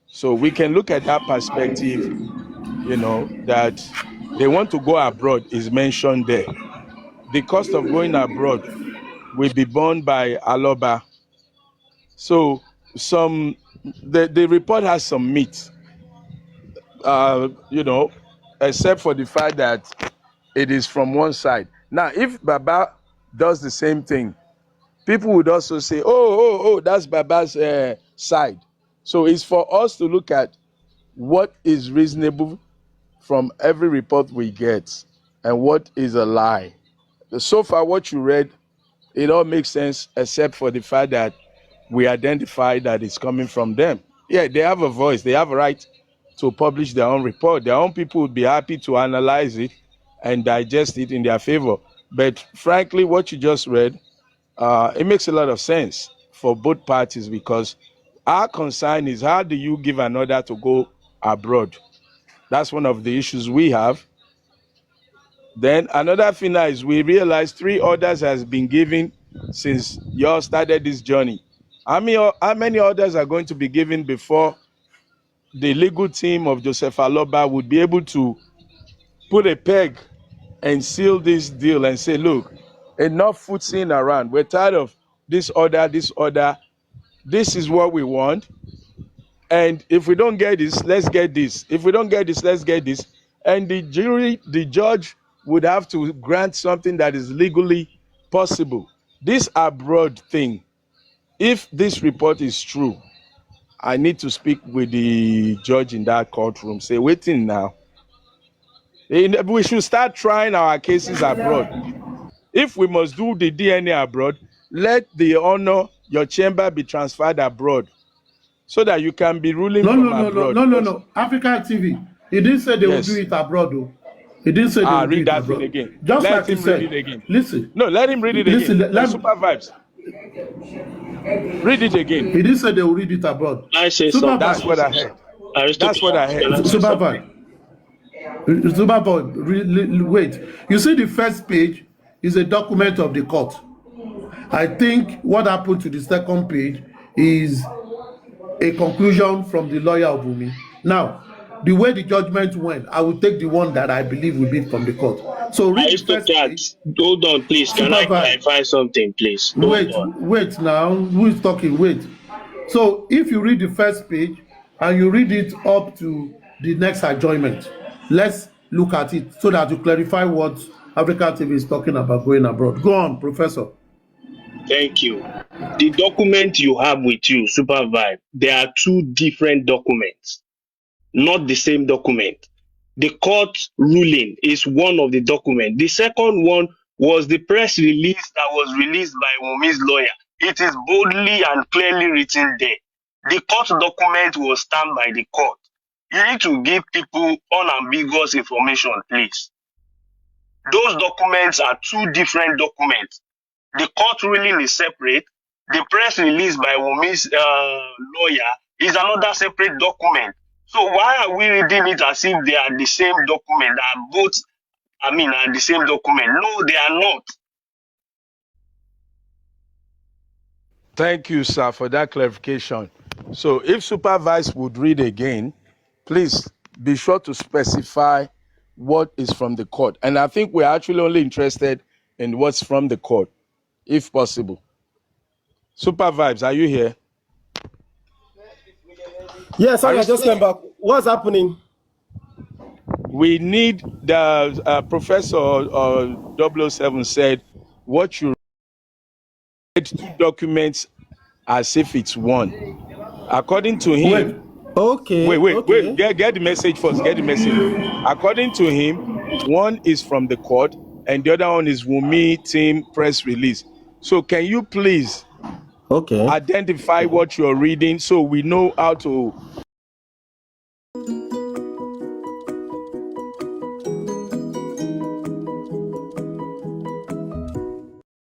[SPEAKER 6] So we can look at that perspective, you know, that they want to go abroad is mentioned there. The cost of going abroad will be borne by Aloba. So the report has some meat, you know, except for the fact that it is from one side. Now, if Baba does the same thing, people would also say, oh, that's Baba's side. So it's for us to look at what is reasonable from every report we get and what is a lie. So far, what you read, it all makes sense except for the fact that we identify that it's coming from them. Yeah, they have a voice. They have a right to publish their own report. Their own people would be happy to analyze it and digest it in their favor. But frankly, what you just read, it makes a lot of sense for both parties, because our concern is, how do you give an order to go abroad? That's one of the issues we have. Then another thing is, we realize 3 orders has been given since y'all started this journey. How many orders are going to be given before the legal team of Joseph Aloba would be able to put a peg and seal this deal and say, look, enough footsing around. We're tired of this order, this order. This is what we want. And if we don't get this, let's get this. If we don't get this, let's get this. And the judge would have to grant something that is legally possible. This abroad thing, if this report is true, I need to speak with the judge in that courtroom. Say, waiting now. We should start trying our cases abroad. If we must do the DNA abroad, let the honor, your chamber be transferred abroad, so that you can be ruling from abroad.
[SPEAKER 2] No. Africa TV. He didn't say they will do it abroad, though. He didn't say they will do it abroad. Read that thing
[SPEAKER 6] again.
[SPEAKER 2] Just
[SPEAKER 6] let
[SPEAKER 2] like
[SPEAKER 6] him
[SPEAKER 2] he said.
[SPEAKER 6] Read it again.
[SPEAKER 2] Listen.
[SPEAKER 6] No, let him read it
[SPEAKER 2] listen,
[SPEAKER 6] again. Super vibes. Read it again.
[SPEAKER 2] He didn't say they will read it abroad.
[SPEAKER 12] I say
[SPEAKER 2] Super
[SPEAKER 12] so.
[SPEAKER 6] That's what I heard. That's what I heard.
[SPEAKER 2] Super vibe. Super vibe. Wait. You see, the first page is a document of the court. I think what happened to the second page is a conclusion from the lawyer of Wumi. Now, the way the judgment went, I will take the one that I believe will be from the court. So read the first page.
[SPEAKER 12] Hold on, please. Can I clarify something, please?
[SPEAKER 2] Wait now. Who is talking? Wait. So if you read the first page and you read it up to the next adjournment, let's look at it so that you clarify what Africa TV is talking about going abroad. Go on, Professor.
[SPEAKER 12] Thank you. The document you have with you, Super Vibe, there are 2 different documents, not the same document. The court ruling is one of the documents. The second one was the press release that was released by Wumi's lawyer. It is boldly and clearly written there. The court document was stamped by the court. You need to give people unambiguous information, please. Those documents are 2 different documents. The court ruling is separate. The press release by Wumi's lawyer is another separate document. So why are we reading it as if they are the same document? They are both, are the same document. No, they are not.
[SPEAKER 6] Thank you, sir, for that clarification. So if Supervised would read again, please be sure to specify what is from the court. And I think we're actually only interested in what's from the court, if possible. Super Vibes, are you here?
[SPEAKER 5] Yes, I just came back. What's happening?
[SPEAKER 6] We need the Professor 007 said what you read 2 documents as if it's one. According to him,
[SPEAKER 5] Okay.
[SPEAKER 6] Wait. Get the message first. Get the message. According to him, one is from the court and the other one is Wunmi team press release. So can you please identify what you're reading so we know how to